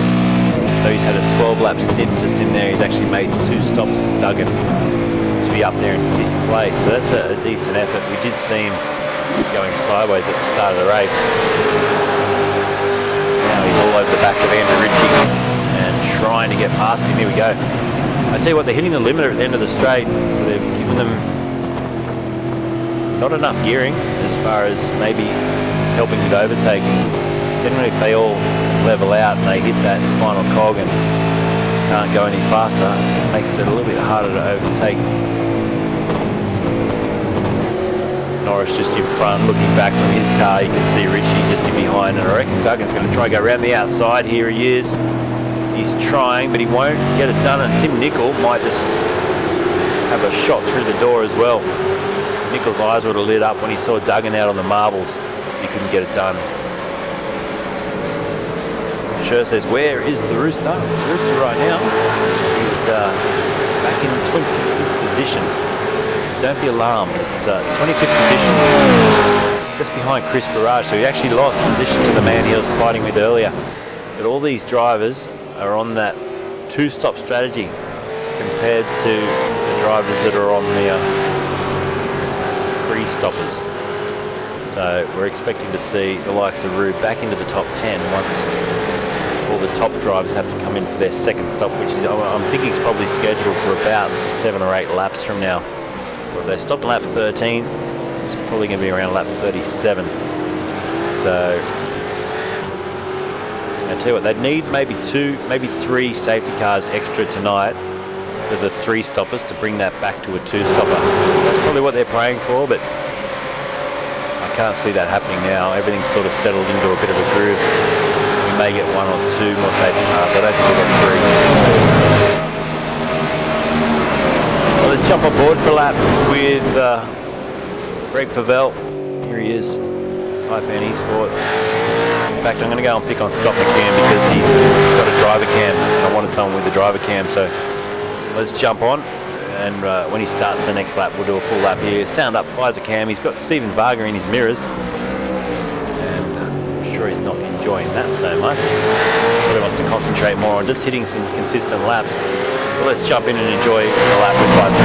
So he's had a 12-lap stint just in there. He's actually made 2 stops, Duggan, to be up there in 5th place. So that's a decent effort. We did see him going sideways at the start of the race. Now he's all over the back of Andrew Ritchie and trying to get past him. Here we go. I tell you what, they're hitting the limiter at the end of the straight, so they've given them not enough gearing as far as maybe it's helping with overtaking. Generally, if they all level out and they hit that final cog and can't go any faster, it makes it a little bit harder to overtake. Norris just in front, looking back from his car, you can see Ritchie just in behind, and I reckon Duggan's going to try to go around the outside. Here he is. He's trying, but he won't get it done, and Tim Nicol might just have a shot through the door as well. Nicol's eyes would have lit up when he saw Duggan out on the marbles. He couldn't get it done. Scher says, where is the Rooster? The Rooster right now is back in 25th position. Don't be alarmed, it's 25th position, just behind Chris Barrage. So he actually lost position to the man he was fighting with earlier. But all these drivers are on that 2-stop strategy compared to the drivers that are on the 3-stoppers. So we're expecting to see the likes of Rube back into the top 10 once all the top drivers have to come in for their second stop, which is, I'm thinking, it's probably scheduled for about 7 or 8 laps from now. Well, if they stopped at lap 13, it's probably going to be around lap 37. So I tell you what, they'd need maybe 2, maybe 3 safety cars extra tonight for the 3-stoppers to bring that back to a 2-stopper. That's probably what they're praying for, but I can't see that happening now. Everything's sort of settled into a bit of a groove. We may get 1 or 2 more safety cars. I don't think we'll get 3. Well, let's jump on board for a lap with Greg Favell. Here he is, Taipan eSports. In fact, I'm going to go and pick on Scott McCann because he's got a driver cam and I wanted someone with a driver cam. So let's jump on, and when he starts the next lap, we'll do a full lap here. Sound up, fires a cam. He's got Stephen Varga in his mirrors, and I'm sure he's not enjoying that so much. Probably wants to concentrate more on just hitting some consistent laps. Well, let's jump in and enjoy the lap with Faisal.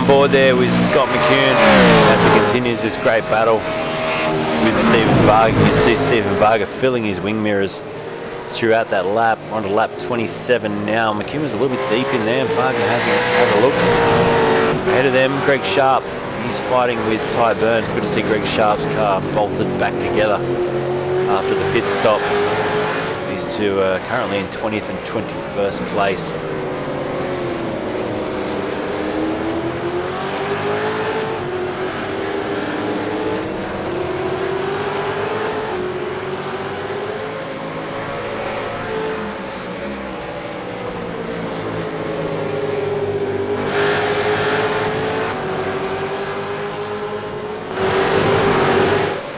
board there with Scott McCune as he continues this great battle with Stephen Varga. You can see Stephen Varga filling his wing mirrors throughout that lap. On to lap 27 now. McCune was a little bit deep in there, and Varga has a look. Ahead of them, Greg Sharp. He's fighting with Ty Burns. It's good to see Greg Sharp's car bolted back together after the pit stop. These two are currently in 20th and 21st place.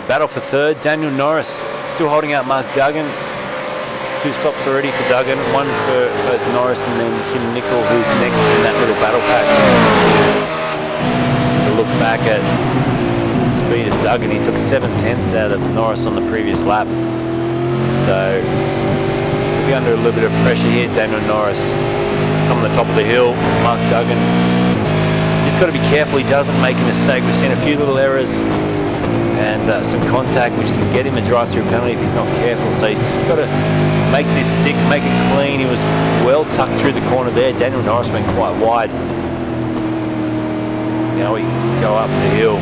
Battle for third, Daniel Norris still holding out Mark Duggan. 2 stops already for Duggan, 1 for both Norris and then Tim Nicol, who's next in that little battle pack. To look back at the speed of Duggan, he took 7/10 out of Norris on the previous lap. So he'll be under a little bit of pressure here. Daniel Norris coming the top of the hill. Mark Duggan, he's just got to be careful he doesn't make a mistake. We've seen a few little errors and some contact which can get him a drive-through penalty if he's not careful. So he's just got to make this stick, make it clean. He was well tucked through the corner there. Daniel Norris went quite wide. Now we go up the hill.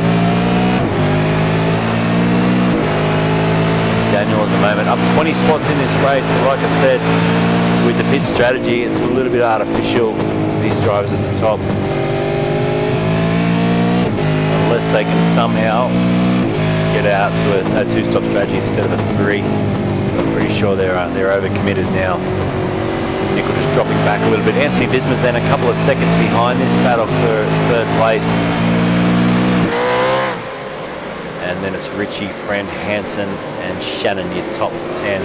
Daniel at the moment up 20 spots in this race, but like I said, with the pit strategy, it's a little bit artificial, these drivers at the top. Unless they can somehow get out to a 2-stop strategy instead of a 3. I'm pretty sure they're overcommitted now. So Nicol just dropping back a little bit. Anthony Visma's then a couple of seconds behind this battle for 3rd place. And then it's Richie, Friend, Hansen and Shannon, your top 10.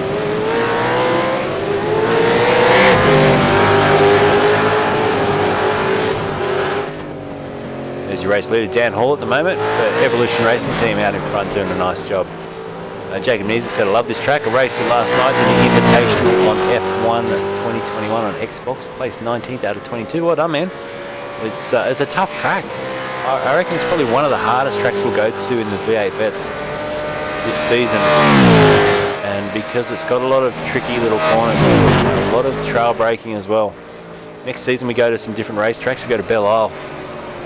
There's your race leader, Dan Hall at the moment for Evolution Racing Team out in front doing a nice job. Jacob Neeser said, I love this track. I raced it last night in the Invitational on F1 2021 on Xbox. Placed 19th out of 22. Well done, man. It's a tough track. I reckon it's probably one of the hardest tracks we'll go to in the V8 Vets this season. And because it's got a lot of tricky little corners and a lot of trail braking as well. Next season we go to some different racetracks. We go to Belle Isle.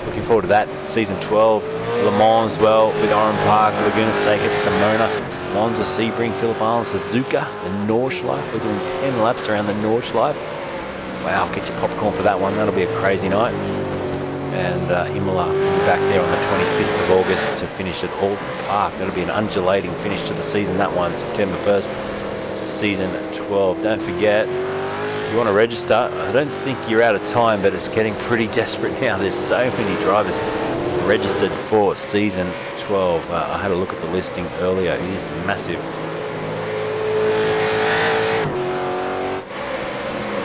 Looking forward to that. Season 12. Le Mans as well with Oran Park, Laguna Seca, Simona, Monza, Sebring, Phillip Island, Suzuka, the Nordschleife. We're doing 10 laps around the Nordschleife. Wow, get your popcorn for that one. That'll be a crazy night. And Imola will be back there on the 25th of August to finish at Alton Park. That'll be an undulating finish to the season, that one, September 1st, season 12. Don't forget, if you want to register, I don't think you're out of time, but it's getting pretty desperate now. There's so many drivers registered for season 12. I had a look at the listing earlier. It is massive.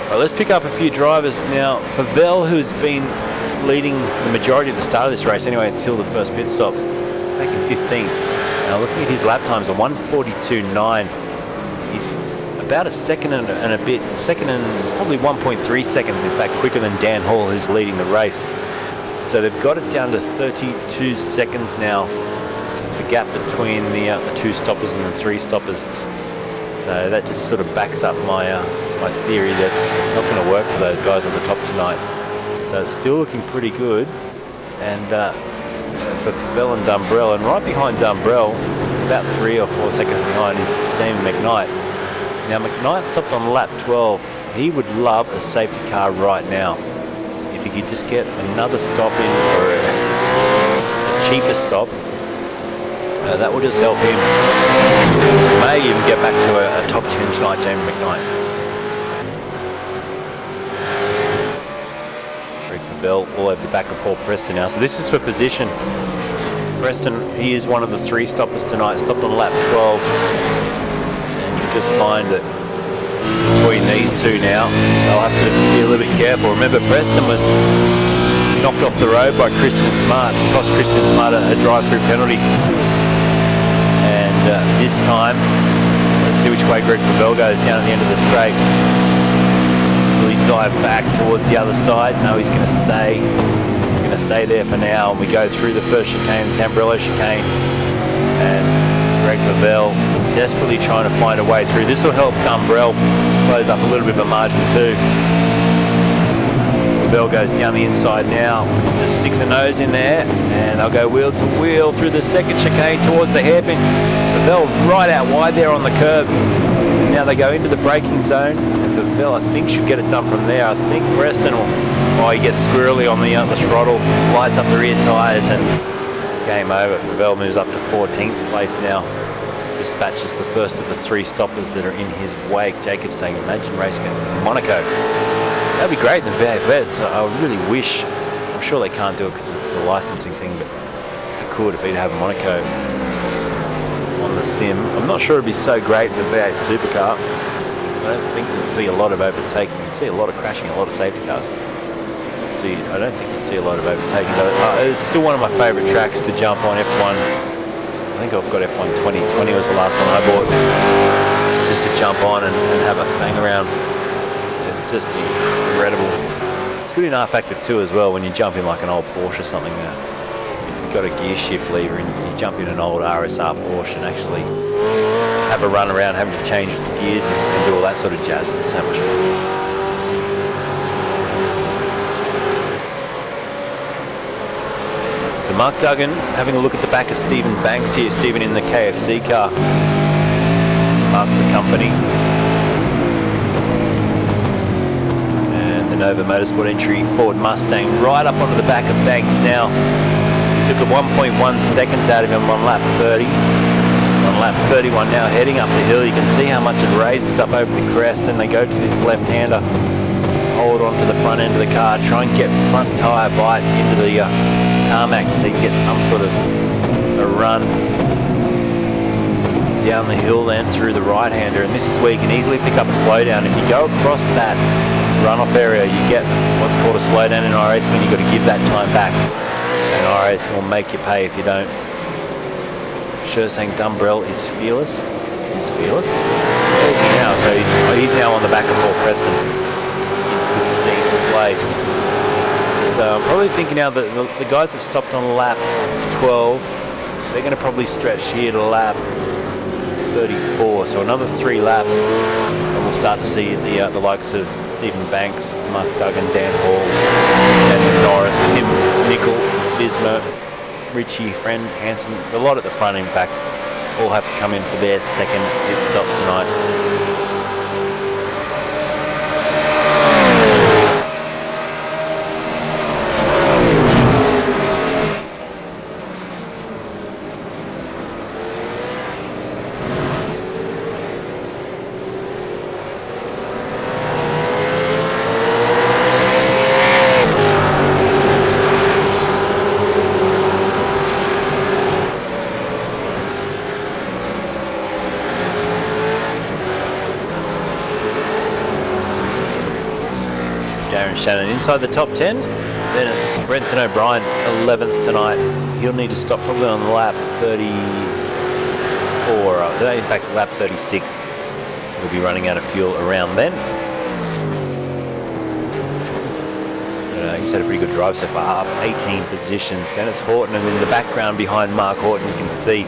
Right, let's pick up a few drivers now. For Vel, who's been leading the majority of the start of this race anyway until the first pit stop, he's making 15th. Now looking at his lap times, a 1:42.9. He's about a second and a bit, second and probably 1.3 seconds, in fact, quicker than Dan Hall, who's leading the race. So they've got it down to 32 seconds now, the gap between the 2 stoppers and the 3 stoppers. So that just sort of backs up my my theory that it's not going to work for those guys at the top tonight. So it's still looking pretty good. And for Vel and Dumbrell, and right behind Dumbrell, about 3 or 4 seconds behind, is Jamie McKnight. Now McKnight stopped on lap 12. He would love a safety car right now. If he could just get another stop in, or a cheaper stop, that would just help him. May even get back to a top 10 tonight, Jamie McKnight. Greg Favell all over the back of Paul Preston now. So this is for position. Preston, he is one of the 3 stoppers tonight, stopped on lap 12. And you just find that between these two now, they'll have to be a little bit careful. Remember, Preston was knocked off the road by Christian Smart, cost Christian Smart a drive-through penalty. And this time, let's see which way Greg Favell goes down at the end of the straight. Will he dive back towards the other side? No, he's going to stay. He's going going to stay there for now, and we go through the first chicane, the Tamburello chicane, and Greg Favell desperately trying to find a way through. This will help Dumbrell close up a little bit of a margin too. Favell goes down the inside now, just sticks a nose in there, and they'll go wheel to wheel through the second chicane towards the hairpin. Favell right out wide there on the curb. Now they go into the braking zone, and Favell, I think, should get it done from there. I think Preston will, oh, he gets squirrely on the throttle, lights up the rear tyres, and game over. Favell moves up to 14th place now. Dispatches the first of the 3 stoppers that are in his wake. Jacob's saying, imagine racing at Monaco. That'd be great in the V8. I really wish, I'm sure they can't do it because it's a licensing thing, but how cool would it be to have Monaco on the sim? I'm not sure it'd be so great in the V8 Supercar. I don't think we'd see a lot of overtaking. We'd see a lot of crashing, a lot of safety cars. I don't think we'd see a lot of overtaking, but it's still one of my favourite tracks to jump on. F1. I think I've got F1 2020 was the last one I bought, just to jump on and have a thing around. It's just incredible. It's good in R Factor 2 as well when you jump in like an old Porsche or something. If you've got a gear shift lever and you jump in an old RSR Porsche and actually have a run around having to change the gears and do all that sort of jazz, it's so much fun. So Mark Duggan having a look at the back of Stephen Banks here. Stephen in the KFC car. Mark the company. And the Nova Motorsport entry Ford Mustang right up onto the back of Banks now. He took a 1.1 seconds out of him on lap 30. On lap 31 now heading up the hill. You can see how much it raises up over the crest, and they go to this left-hander. Hold on to the front end of the car, try and get front tyre bite into the tarmac so you can get some sort of a run down the hill then through the right-hander, and this is where you can easily pick up a slowdown. If you go across that runoff area, you get what's called a slowdown in iRacing, and you've got to give that time back, and iRacing will make you pay if you don't. Sure saying Dumbrell is fearless. He's fearless. Where is he now? So he's now on the back of Paul Preston in 15th place. So I'm probably thinking now that the guys that stopped on lap 12, they're going to probably stretch here to lap 34. So another 3 laps, and we'll start to see the likes of Stephen Banks, Mark Duggan, Dan Hall, Daniel Norris, Tim Nicol, Visma, Richie, Friend, Hansen, a lot at the front in fact, all have to come in for their second pit stop tonight. Shannon inside the top 10, then it's Brenton O'Brien 11th tonight. He'll need to stop probably on lap 34, in fact lap 36. He'll be running out of fuel around then. But, he's had a pretty good drive so far, up 18 positions. Then it's Horton, and in the background behind Mark Horton you can see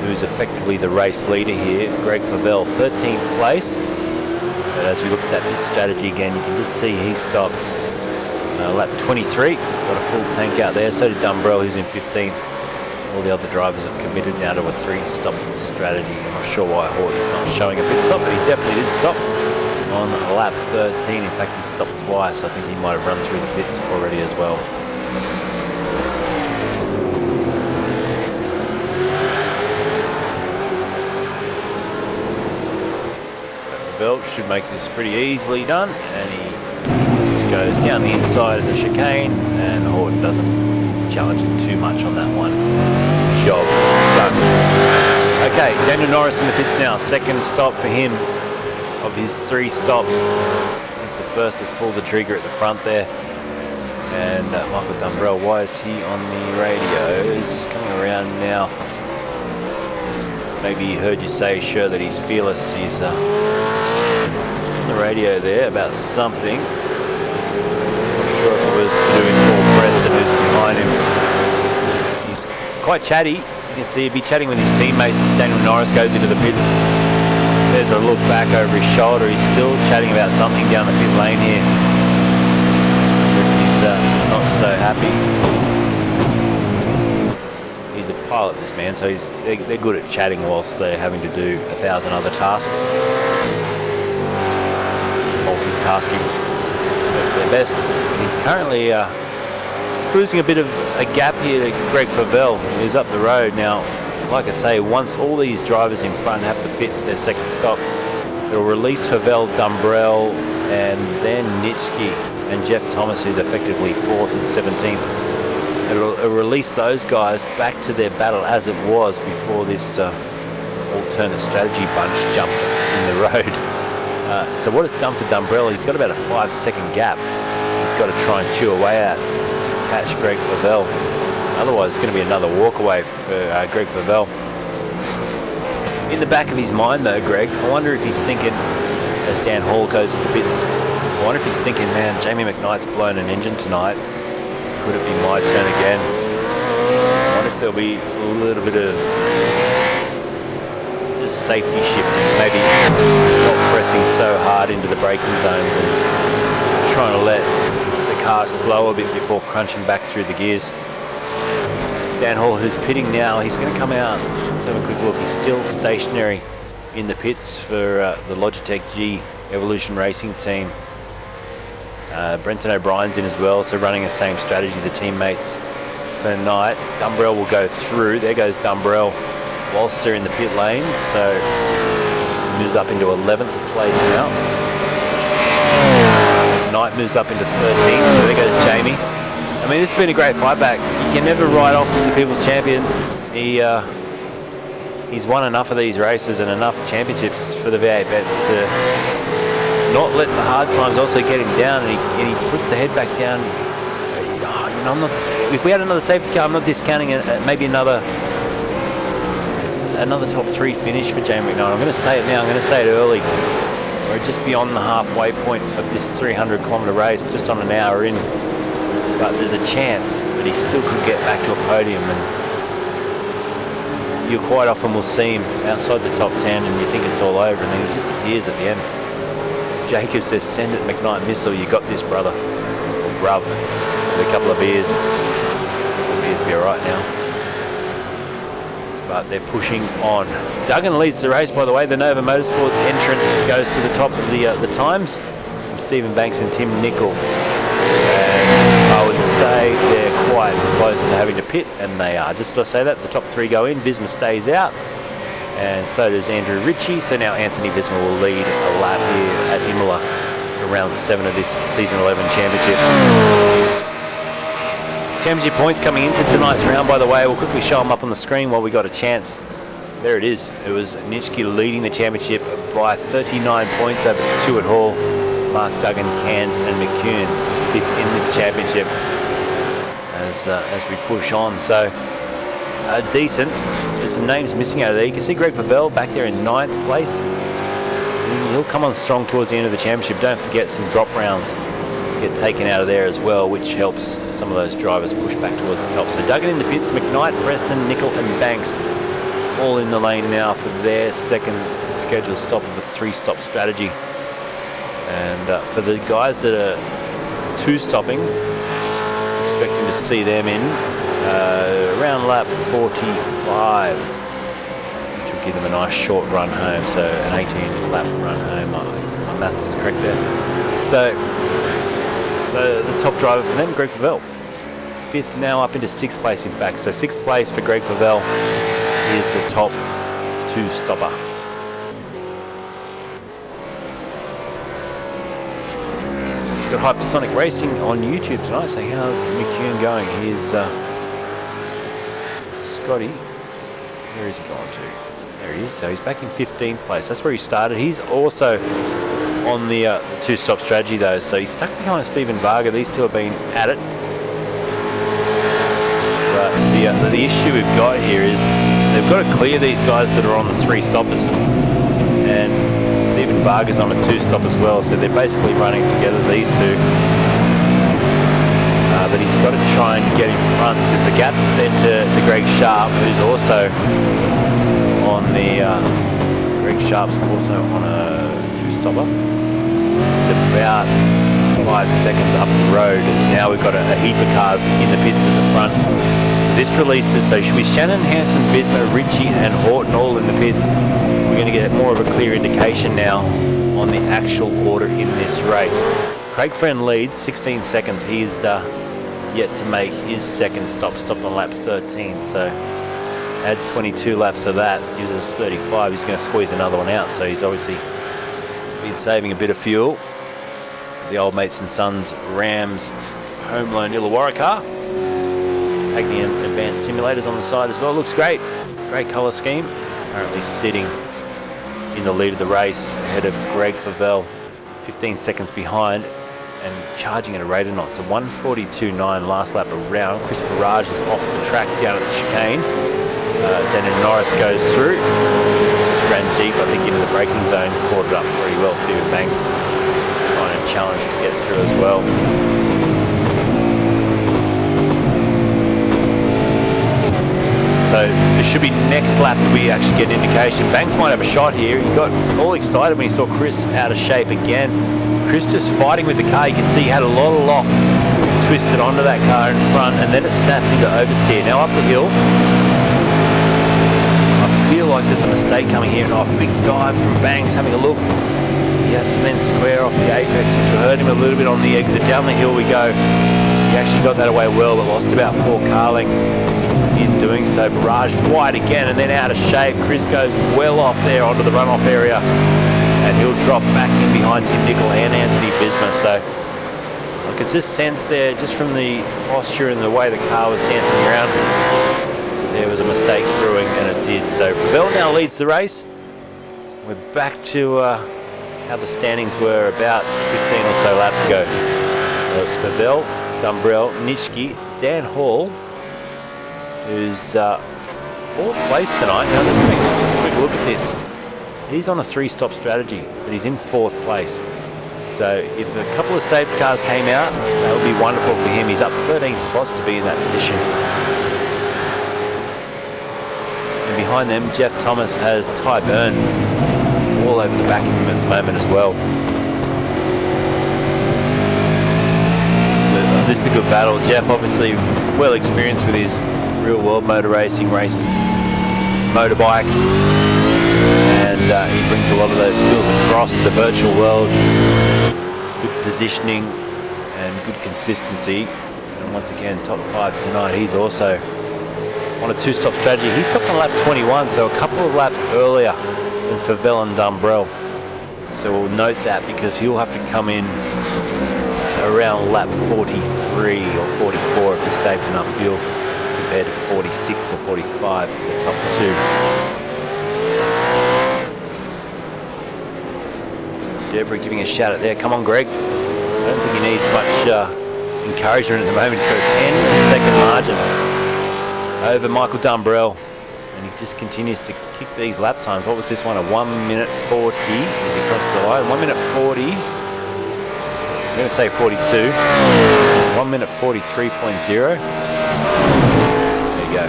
who's effectively the race leader here, Greg Favell, 13th place. But as we look at that pit strategy again, you can just see he stopped lap 23, got a full tank out there. So did Dumbrell, who's in 15th. All the other drivers have committed now to a 3-stop strategy. I'm not sure why Horton's not showing a pit stop, but he definitely did stop on lap 13. In fact, he stopped twice. I think he might have run through the pits already as well. Should make this pretty easily done, and he just goes down the inside of the chicane, and Horton doesn't challenge him too much on that one. Job done. Okay, Daniel Norris in the pits now, second stop for him of his 3 stops. He's the first that's pulled the trigger at the front there. And Michael Dumbrell, why is he on the radio? He's just coming around now. Maybe he heard you say, sure, that he's fearless. He's the radio there about something. Not sure if it was to do with Paul Preston. Preston, who's behind him. He's quite chatty. You can see he'd be chatting with his teammates. Daniel Norris goes into the pits. There's a look back over his shoulder. He's still chatting about something down the pit lane here. He's not so happy. He's a pilot, this man, so they're good at chatting whilst they're having to do 1,000 other tasks. Multitasking at their best. And he's currently he's losing a bit of a gap here to Greg Favell, who's up the road. Now, like I say, once all these drivers in front have to pit for their second stop, it'll release Favell, Dumbrell, and then Nitschke and Jeff Thomas, who's effectively 4th and 17th. It'll release those guys back to their battle as it was before this alternate strategy bunch jumped in the road. So what it's done for Dumbrell, he's got about a 5-second gap he's got to try and chew away at to catch Greg Favell. Otherwise, it's going to be another walk away for Greg Favell. In the back of his mind, though, Greg, I wonder if he's thinking, as Dan Hall goes to the pits, I wonder if he's thinking, man, Jamie McKnight's blown an engine tonight. Could it be my turn again? I wonder if there'll be a little bit of just safety shifting, maybe not pressing so hard into the braking zones and trying to let the car slow a bit before crunching back through the gears. Dan Hall, who's pitting now, he's going to come out. Let's have a quick look. He's still stationary in the pits for the Logitech G Evolution Racing team. Brenton O'Brien's in as well, so running the same strategy, the teammates. So tonight, Dumbrell will go through. There goes Dumbrell whilst they're in the pit lane. So moves up into 11th place now. Knight moves up into 13th, so there goes Jamie. I mean, this has been a great fight back. You can never write off the People's Champion. He's won enough of these races and enough championships for the V8 vets to not let the hard times also get him down, and he puts the head back down. You know, I'm not. If we had another safety car, I'm not discounting maybe another top 3 finish for Jamie McKnight. I'm going to say it now. I'm going to say it early. We're just beyond the halfway point of this 300-kilometre race, just on an hour in. But there's a chance that he still could get back to a podium, and you quite often will see him outside the top 10, and you think it's all over, and then he just appears at the end. Jacob says, send it, McKnight Missile, you got this, brother. Or bruv, with a couple of beers. A couple of beers will be all right now. But they're pushing on. Duggan leads the race, by the way. The Nova Motorsports entrant goes to the top of the times from Stephen Banks and Tim Nicol. And I would say they're quite close to having to pit, and they are. Just to say that, the top 3 go in, Visma stays out. And so does Andrew Ritchie. So now Anthony Visma will lead a lap here at Imola for round 7 of this season 11 championship. Championship points coming into tonight's round, by the way. We'll quickly show them up on the screen while we got a chance. There it is. It was Nitschke leading the championship by 39 points over Stuart Hall, Mark Duggan, Cairns and McCune, 5th in this championship as we push on. So decent. There's some names missing out of there. You can see Greg Favell back there in 9th place. He'll come on strong towards the end of the championship. Don't forget some drop rounds get taken out of there as well, which helps some of those drivers push back towards the top. So Duggan in the pits, McKnight, Preston, Nicol and Banks all in the lane now for their second scheduled stop of a 3-stop strategy. And for the guys that are 2-stopping, expecting to see them in around lap 45, which will give them a nice short run home. So an 18-lap run home, if my maths is correct there. So the top driver for them, Greg Favell, 5th now up into 6th place, in fact. So 6th place for Greg Favell is the top 2-stopper. Got Hypersonic Racing on YouTube tonight. So how's McCune going? Here's Scotty. Where is he gone to? There he is. So he's back in 15th place. That's where he started. He's also on the 2-stop strategy though. So he's stuck behind Stephen Varga. These two have been at it. But the issue we've got here is they've got to clear these guys that are on the 3-stoppers. And Stephen Varga's on a 2-stop as well. So they're basically running together, these two. but he's got to try and get in front because the gap is then to Greg Sharp, who's also on the Greg Sharp's also on a two-stopper. It's about 5 seconds up the road as now we've got a heap of cars in the pits at the front. So this releases, so with Shannon, Hansen, Visma, Ritchie and Horton all in the pits, we're going to get more of a clear indication now on the actual order in this race. Craig Friend leads 16 seconds. He's yet to make his second stop, stopped on lap 13. So add 22 laps of that, gives us 35. He's going to squeeze another one out. So he's obviously been saving a bit of fuel. The Old Mates and Sons Rams Home Loan Illawarra car. Agni Advanced Simulators on the side as well. Looks great. Great colour scheme. Currently sitting in the lead of the race ahead of Greg Favell, 15 seconds behind and charging at a rate of knots. So 1:42.9 last lap around. Chris Barrage is off the track down at the chicane. Daniel Norris goes through. Just ran deep, I think, into the braking zone. Caught it up pretty well. Stephen Banks trying to challenge to get through as well. So it should be next lap that we actually get an indication. Banks might have a shot here. He got all excited when he saw Chris out of shape again. Chris just fighting with the car. You can see he had a lot of lock twisted onto that car in front and then it snapped into oversteer. Now up the hill. I feel like there's a mistake coming here. A big dive from Banks, having a look. He has to then square off the apex, which will hurt him a little bit on the exit. Down the hill we go. He actually got that away well, but lost about 4 car lengths in doing so. Barrage wide again and then out of shape. Chris goes well off there onto the runoff area and he'll drop back in behind Tim Nicol and Anthony Bisma. So I could just sense there, just from the posture and the way the car was dancing around, there was a mistake brewing, and it did. So Favell now leads the race. We're back to how the standings were about 15 or so laps ago. So it's Favell, Dumbrell, Nitschke, Dan Hall, who's 4th place tonight. Now let's take a quick look at this. He's on a 3-stop strategy, but he's in 4th place. So if a couple of safety cars came out, that would be wonderful for him. He's up 13 spots to be in that position. And behind them, Jeff Thomas has Ty Byrne all over the back of him at the moment as well. This is a good battle. Jeff obviously well experienced with his real world motor racing races, motorbikes, and he brings a lot of those skills across to the virtual world. Good positioning and good consistency, and once again top 5 tonight. He's also on a 2-stop strategy. He stopped on lap 21, so a couple of laps earlier than Favell and Dumbrell. So we'll note that because he'll have to come in around lap 43 or 44 if he's saved enough fuel, compared to 46 or 45 for the top 2. Deborah giving a shout out there. Come on, Greg. I don't think he needs much encouragement at the moment. He's got a 10-second margin over Michael Dumbrell, and he just continues to kick these lap times. What was this one? A 1:40 as he crosses the line. 1:40. I'm going to say 42. 1:43.0. There you go.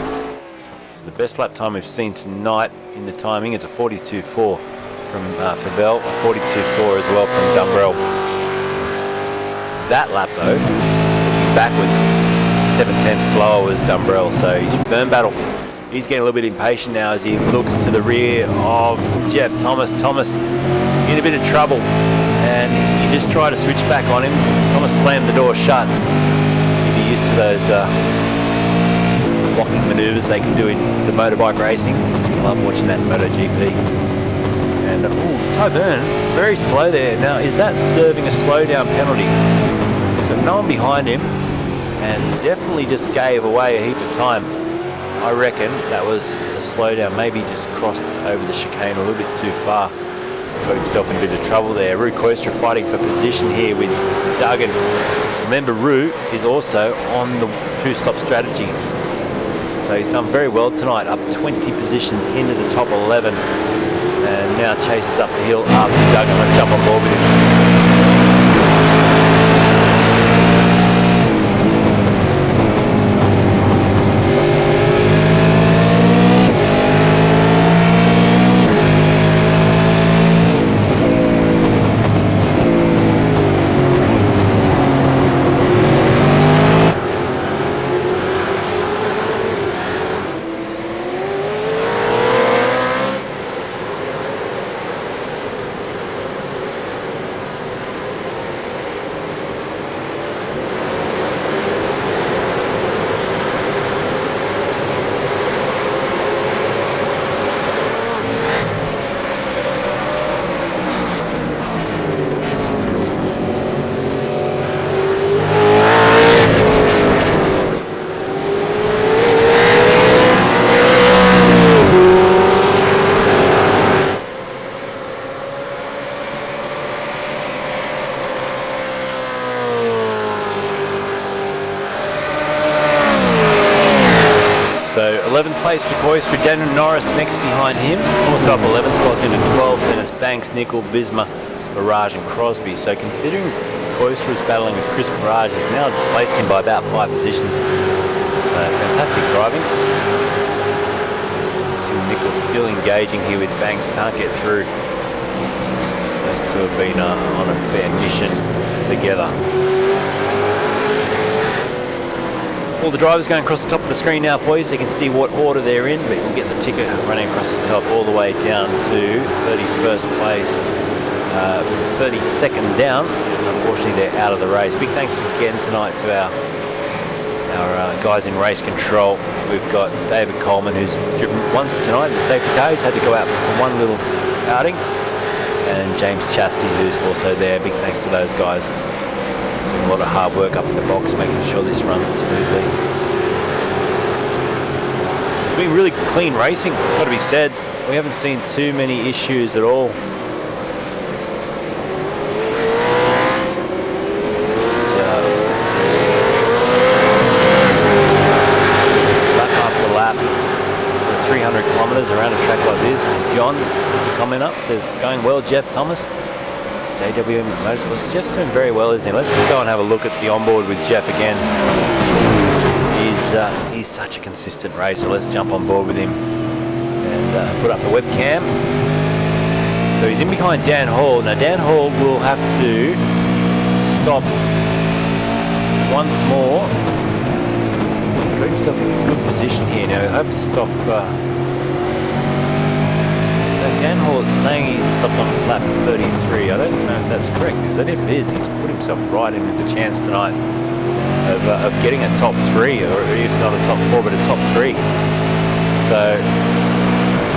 So the best lap time we've seen tonight in the timing is a 42.4 from Favell, a 42.4 as well from Dumbrell. That lap though, looking backwards, 7/10 slower was Dumbrell. So his burn battle, he's getting a little bit impatient now as he looks to the rear of Jeff Thomas. Thomas in a bit of trouble, and he just tried to switch back on him. Thomas slammed the door shut. He'd be used to those blocking manoeuvres they can do in the motorbike racing. I love watching that in MotoGP. And Ty Byrne, very slow there. Now, is that serving a slowdown penalty? He's got no one behind him and definitely just gave away a heap of time. I reckon that was a slowdown. Maybe just crossed over the chicane a little bit too far. Got himself in a bit of trouble there. Rue Koistra fighting for position here with Duggan. Remember, Rue is also on the 2-stop strategy. So he's done very well tonight, up 20 positions into the top 11. And now chases up the hill after Duggan. Let's jump on board with him. 11th place for Koistru. Daniel Norris next behind him. Also up 11 spots into 12th. Then it's Banks, Nicol, Visma, Barrage and Crosby. So considering Koistru is battling with Chris Barrage, he's now displaced him by about 5 positions. So fantastic driving. Tim Nicol still engaging here with Banks, can't get through. Those two have been on a fair mission together. All the drivers going across the top of the screen now for you so you can see what order they're in, but we'll get the ticker running across the top all the way down to 31st place. From 32nd down, unfortunately they're out of the race. Big thanks again tonight to our guys in race control. We've got David Coleman, who's driven once tonight in the safety car. He's had to go out for one little outing. And James Chastity, who's also there. Big thanks to those guys. Doing a lot of hard work up in the box, making sure this runs smoothly. It's been really clean racing, it's got to be said. We haven't seen too many issues at all. Lap after lap for 300 kilometres around a track like this. Is John puts a comment up, says, going well, Jeff Thomas. JWM Motorsports. Jeff's doing very well, isn't he? Let's just go and have a look at the onboard with Jeff again. He's such a consistent racer. Let's jump on board with him and put up the webcam. So he's in behind Dan Hall. Now Dan Hall will have to stop once more. He's got himself in a good position here. Now he'll have to stop. Dan Hall is saying he stopped on lap 33. I don't know if that's correct. If it is, he's put himself right in with the chance tonight of getting a top 3, or if not a top 4, but a top 3. So,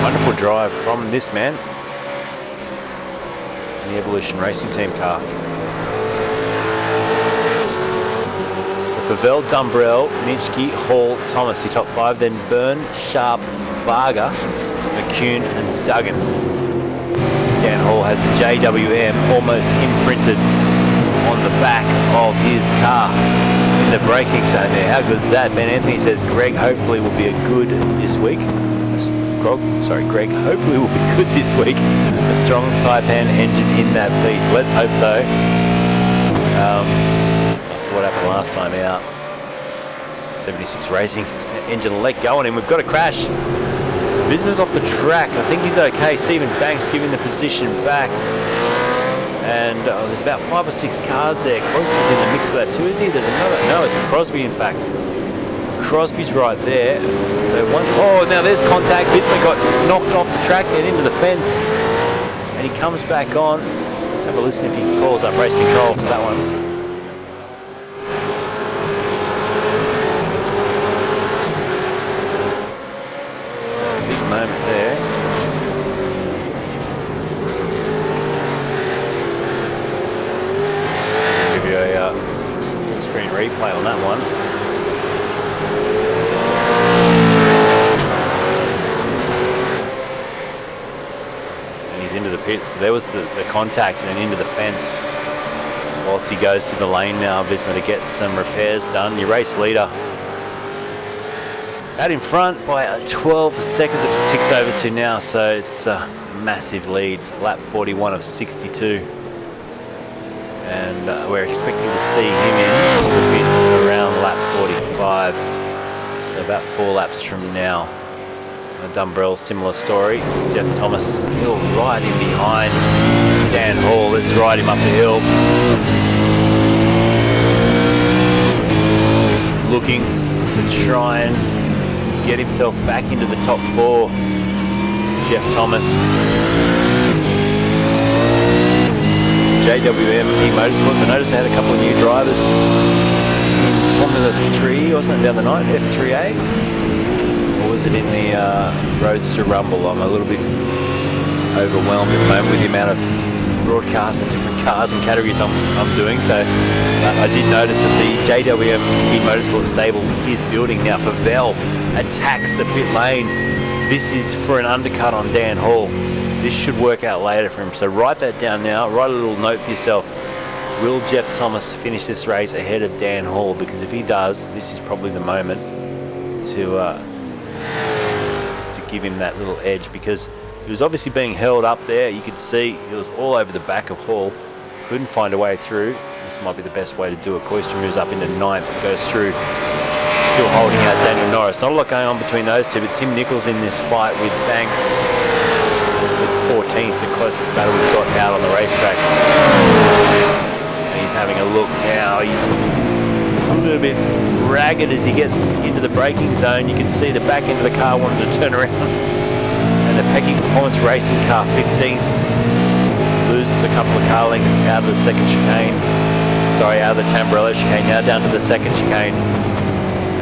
wonderful drive from this man in the Evolution Racing Team car. So for Vel, Dumbrell, Nitschke, Hall, Thomas, your top 5. Then Byrne, Sharp, Varga, McCune and Duggan. Dan Hall has a JWM almost imprinted on the back of his car in the braking zone there. How good is that? Ben Anthony says Greg hopefully will be a good this week. Greg hopefully will be good this week. A strong Taipan engine in that beast. Let's hope so. After what happened last time out, 76 Racing engine let go on him. We've got a crash. Visma's off the track. I think he's okay. Stephen Banks giving the position back. And there's about 5 or 6 cars there. Crosby's in the mix of that too, is he? There's another. No, it's Crosby, in fact. Crosby's right there. So one. Oh, now there's contact. Visma got knocked off the track and into the fence. And he comes back on. Let's have a listen if he calls up race control for that one. Moment there. So I'll give you a full screen replay on that one. And he's into the pits. So there was the contact and then into the fence. Whilst he goes to the lane now, Visma, to get some repairs done. Your race leader out in front by 12 seconds. It just ticks over to now, so it's a massive lead. Lap 41 of 62. And we're expecting to see him in the pits around lap 45. So about 4 laps from now. Dumbrell, similar story. Jeff Thomas still right in behind Dan Hall. Let's ride him up the hill. Looking to try and get himself back into the top 4. Jeff Thomas. JWM eMotorsports. I noticed they had a couple of new drivers in Formula 3, wasn't it, the other night? F3A? Or was it in the Roadster Rumble? I'm a little bit overwhelmed at the moment with the amount of broadcasts and different cars and categories I'm doing. So I did notice that the JWM eMotorsports stable is building now. For Vel attacks the pit lane. This is for an undercut on Dan Hall. This should work out later for him. So write that down now. Write a little note for yourself. Will Jeff Thomas finish this race ahead of Dan Hall? Because if he does, this is probably the moment to give him that little edge, because he was obviously being held up there. You could see he was all over the back of Hall. Couldn't find a way through. This might be the best way to do it. Koister moves up into 9th, goes through, still holding out Daniel Norris. Not a lot going on between those two, but Tim Nichols in this fight with Banks for 14th, the closest battle we've got out on the racetrack. And he's having a look now. He's a little bit ragged as he gets into the braking zone. You can see the back end of the car wanted to turn around. And the Pecking Performance Racing car, 15th, loses a couple of car lengths out of the second chicane. Sorry, out of the Tamburello chicane, now down to the second chicane.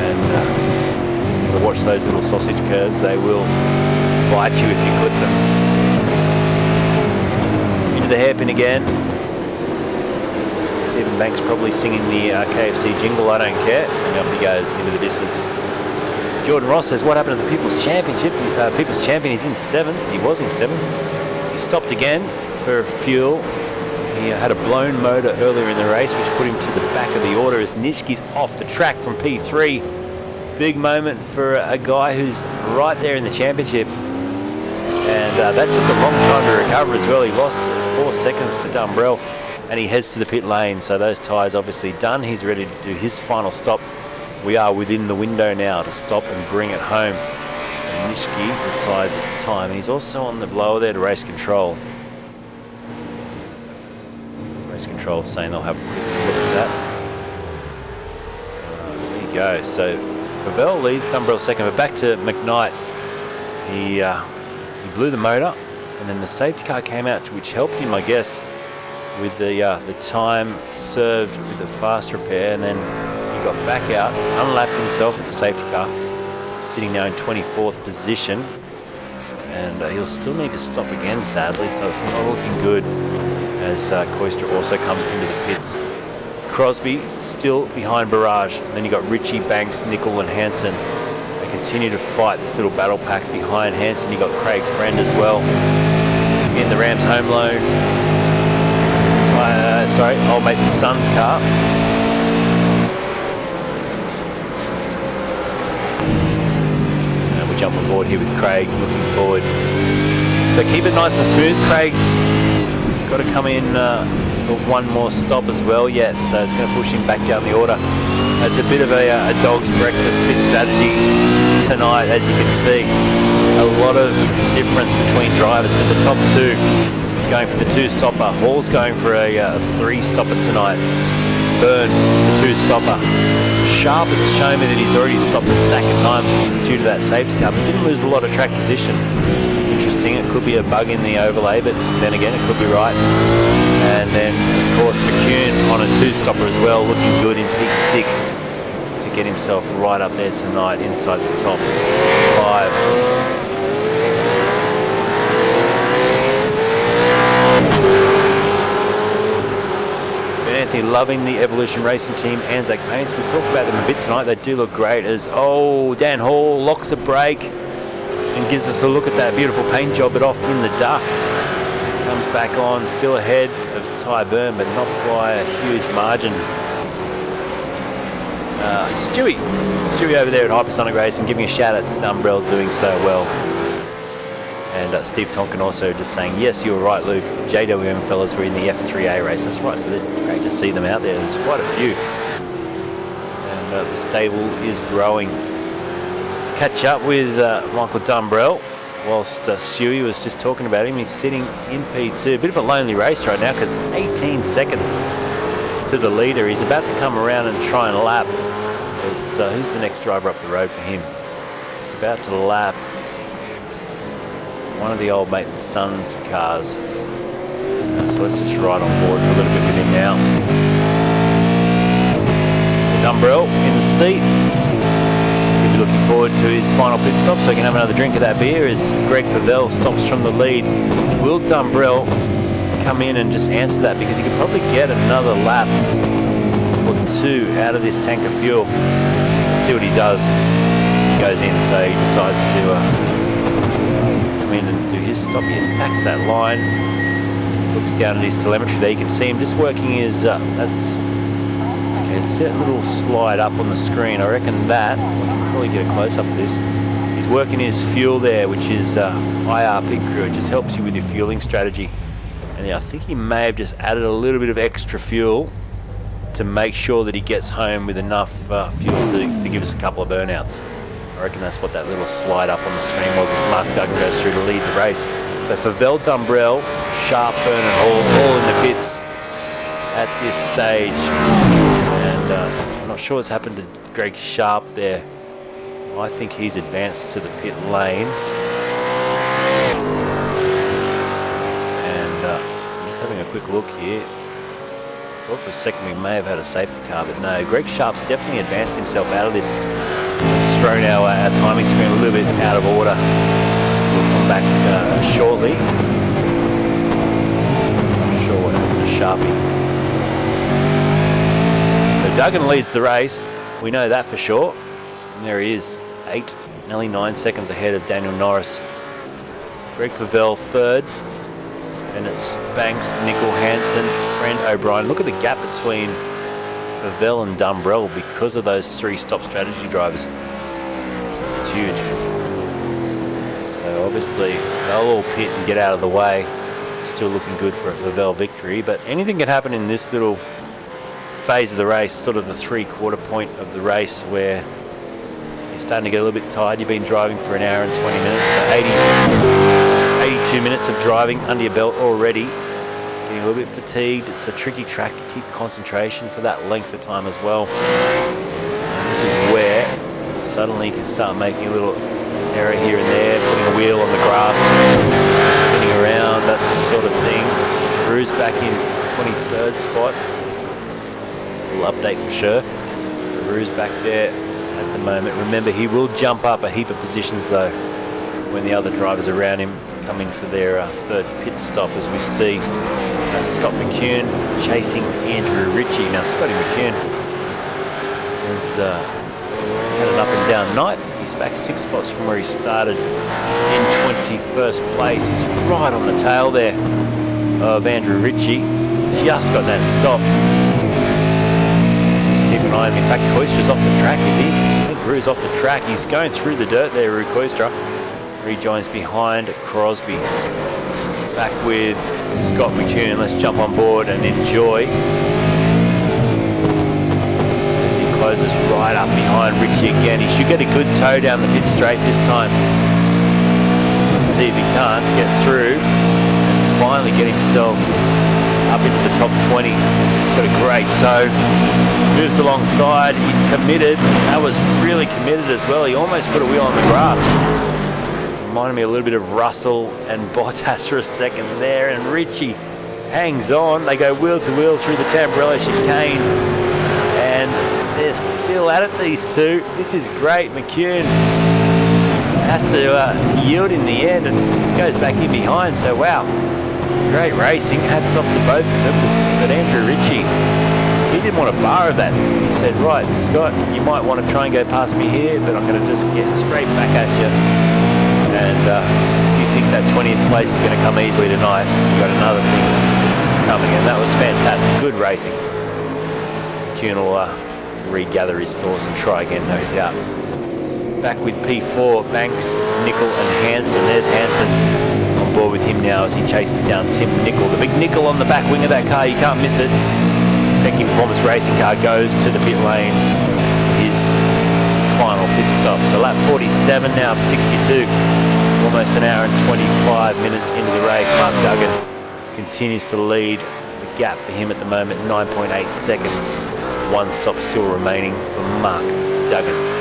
And watch those little sausage curves. They will bite you if you clip them. Into the hairpin again. Stephen Banks probably singing the KFC jingle, I don't care. And off he goes into the distance. Jordan Ross says, what happened to the People's Championship? People's Champion is in 7th. He was in 7th. He stopped again for fuel. He had a blown motor earlier in the race, which put him to the back of the order as Nitschke's off the track from P3. Big moment for a guy who's right there in the championship. And that took a long time to recover as well. He lost 4 seconds to Dumbrell, and he heads to the pit lane. So those tyres obviously done. He's ready to do his final stop. We are within the window now to stop and bring it home. So Nitschke decides it's time. He's also on the blower there to race control. Race control saying they'll have a quick look at that. So there you go. So Favell leads, Dumbrell second, but back to McKnight. He blew the motor, and then the safety car came out, which helped him, I guess, with the time served with the fast repair, and then he got back out, unlapped himself at the safety car, sitting now in 24th position, and he'll still need to stop again, sadly, so it's not looking good as Koister also comes into the pits. Crosby still behind Barrage, and then you got Ritchie, Banks, Nickel and Hansen. They continue to fight this little battle pack behind Hansen. You got Craig Friend as well in the Rams home loan. Sorry, old mate and son's car. And we jump on board here with Craig, looking forward. So keep it nice and smooth. Craig's got to come in for one more stop as well yet, so it's going to push him back down the order. It's a bit of a dog's breakfast pit strategy tonight, as you can see. A lot of difference between drivers, but the top two going for the 2-stopper. Hall's going for a 3-stopper tonight. Byrne, the 2-stopper. Sharp has shown me that he's already stopped a stack of times due to that safety car, but didn't lose a lot of track position. Interesting, it could be a bug in the overlay, but then again, it could be right. And then, of course, McCune on a 2-stopper as well, looking good in P6 to get himself right up there tonight inside the top 5. Anthony loving the Evolution Racing Team Anzac paints. We've talked about them a bit tonight. They do look great as, Dan Hall locks a brake and gives us a look at that beautiful paint job, but off in the dust. Comes back on, still ahead of Ty Byrne, but not by a huge margin. Stewie over there at Hypersonic Racing giving a shout out to Dumbrell doing so well. And Steve Tonkin also just saying, yes, you were right, Luke. JWM fellas were in the F3A race. That's right, so they're great to see them out there. There's quite a few. And the stable is growing. Let's catch up with Michael Dumbrell. Whilst Stewie was just talking about him, he's sitting in P2. A bit of a lonely race right now because 18 seconds to the leader. He's about to come around and try and lap. It's who's the next driver up the road for him? It's about to lap one of the old mate and son's cars. So let's just ride on board for a little bit with him now. Dumbrell in the seat. He'll be looking forward to his final pit stop so he can have another drink of that beer as Greg Favell stops from the lead. Will Dumbrell come in and just answer that, because he could probably get another lap or 2 out of this tank of fuel. Let's see what he does. He goes in, so he decides to in and do his stop. He attacks that line, looks down at his telemetry there. You can see him just working his that's okay, it's that little slide up on the screen. I reckon that we can probably get a close up of this. He's working his fuel there, which is IR pit crew. It just helps you with your fueling strategy. And I think he may have just added a little bit of extra fuel to make sure that he gets home with enough fuel to give us a couple of burnouts. I reckon that's what that little slide up on the screen was as Mark Duggan goes through to lead the race. So for Vel Dumbrell, Sharp, Byrne and Hall all in the pits at this stage. And I'm not sure what's happened to Greg Sharp there. I think he's advanced to the pit lane. And I'm just having a quick look here. I thought for a second we may have had a safety car, but no. Greg Sharp's definitely advanced himself out of this. Just thrown our timing screen a little bit out of order. We'll come back shortly. Not sure what happened to Sharpie. So Duggan leads the race. We know that for sure. And there he is, 8, nearly 9 seconds ahead of Daniel Norris. Greg Favell third. And it's Banks, Nickel, Hansen, Friend, O'Brien. Look at the gap between Favell and Dumbrell because of those 3 stop strategy drivers. It's huge. So obviously they'll all pit and get out of the way. Still looking good for a Favell victory, but anything can happen in this little phase of the race, sort of the 3/4 point of the race where you're starting to get a little bit tired. You've been driving for an hour and 20 minutes, so 82 minutes of driving under your belt already. Getting a little bit fatigued. It's a tricky track to keep concentration for that length of time as well. And this is where suddenly you can start making a little error here and there, putting a wheel on the grass, spinning around, that sort of thing. Rue's back in 23rd spot. A little update for sure. Rue's back there at the moment. Remember, he will jump up a heap of positions though when the other drivers around him come in for their third pit stop, as we see Scott McCune chasing Andrew Ritchie. Now Scotty McCune has had an up and down night. He's back 6 spots from where he started in 21st place. He's right on the tail there of Andrew Ritchie. Just got that stopped. Just keep an eye on him. In fact, Koistra's off the track, is he? I think Rue's off the track. He's going through the dirt there, Rue Koistra. Rejoins behind Crosby. Back with Scott McCune. Let's jump on board and enjoy as he closes right up behind Ritchie again. He should get a good tow down the pit straight this time. Let's see if he can't get through and finally get himself up into the top 20. He's got a great tow. Moves alongside. He's committed. That was really committed as well. He almost put a wheel on the grass. Reminded me a little bit of Russell and Bottas for a second there, and Ritchie hangs on. They go wheel to wheel through the Tamburello chicane, and they're still at it, these two. This is great. McCune has to yield in the end and goes back in behind, so wow, great racing. Hats off to both of them. But Andrew Ritchie, he didn't want a bar of that. He said, right, Scott, you might want to try and go past me here, but I'm going to just get straight back at you. And if you think that 20th place is going to come easily tonight, you've got another thing coming, and that was fantastic. Good racing. McCune will regather his thoughts and try again, no doubt. Back with P4, Banks, Nickel and Hansen. There's Hansen on board with him now as he chases down Tim Nickel. The big Nickel on the back wing of that car, you can't miss it. Becking Performance Racing car goes to the pit lane. His final pit stop. So lap 47 now of 62. Almost an hour and 25 minutes into the race. Mark Duggan continues to lead. The gap for him at the moment, 9.8 seconds. 1 stop still remaining for Mark Duggan.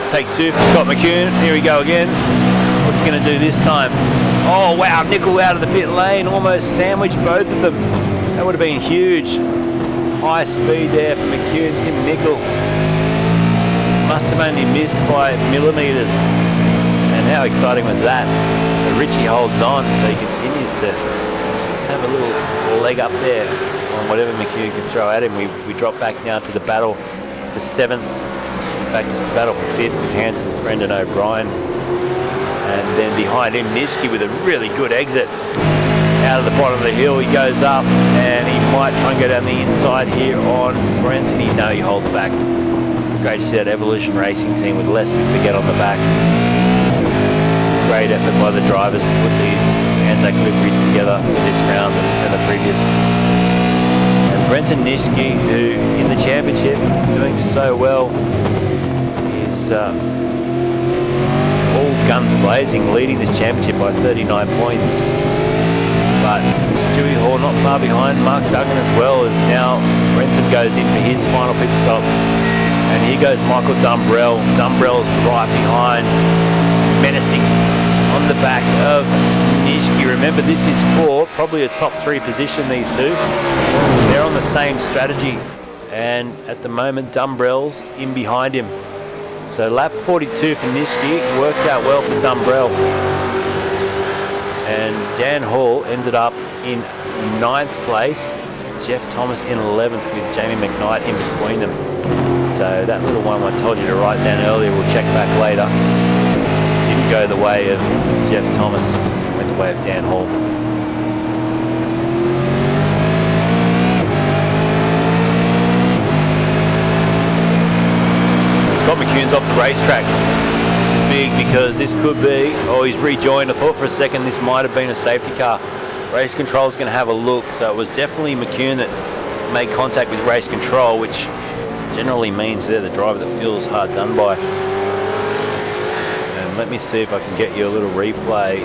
Take 2 for Scott McCune. Here we go again. What's he going to do this time? Oh wow, Nickel out of the pit lane, almost sandwiched both of them. That would have been huge. High speed there for McCune. Tim Nickel must have only missed by millimetres. And how exciting was that? But Ritchie holds on, so he continues to just have a little leg up there on whatever McCune can throw at him. We drop back now to the battle for 7th. In fact, it's the battle for 5th with Hanson, Friend and O'Brien. And then behind him, Nishiki with a really good exit out of the bottom of the hill. He goes up and he might try and go down the inside here on Brenton. No, he holds back. Great to see that Evolution Racing team with less we forget on the back. Great effort by the drivers to put these Anzac liveries together for this round and the previous. And Brenton Nishiki, who in the championship doing so well, is all guns blazing, leading this championship by 39 points. But Stewie Hall not far behind. Mark Duggan as well, as now Brenton goes in for his final pit stop. And here goes Michael Dumbrell. Dumbrell's right behind, menacing on the back of Nishiki. Remember, this is for probably a top 3 position, these two. They're on the same strategy. And at the moment, Dumbrell's in behind him. So lap 42 for Nishiki worked out well for Dumbrell. And Dan Hall ended up in 9th place. Jeff Thomas in 11th with Jamie McKnight in between them. So that little one I told you to write down earlier, we'll check back later. Didn't go the way of Jeff Thomas, it went the way of Dan Hall. Scott McCune's off the racetrack. This is big because this could be, oh, he's rejoined. I thought for a second this might have been a safety car. Race control is going to have a look. So it was definitely McCune that made contact with race control, which generally means they're the driver that feels hard done by. And let me see if I can get you a little replay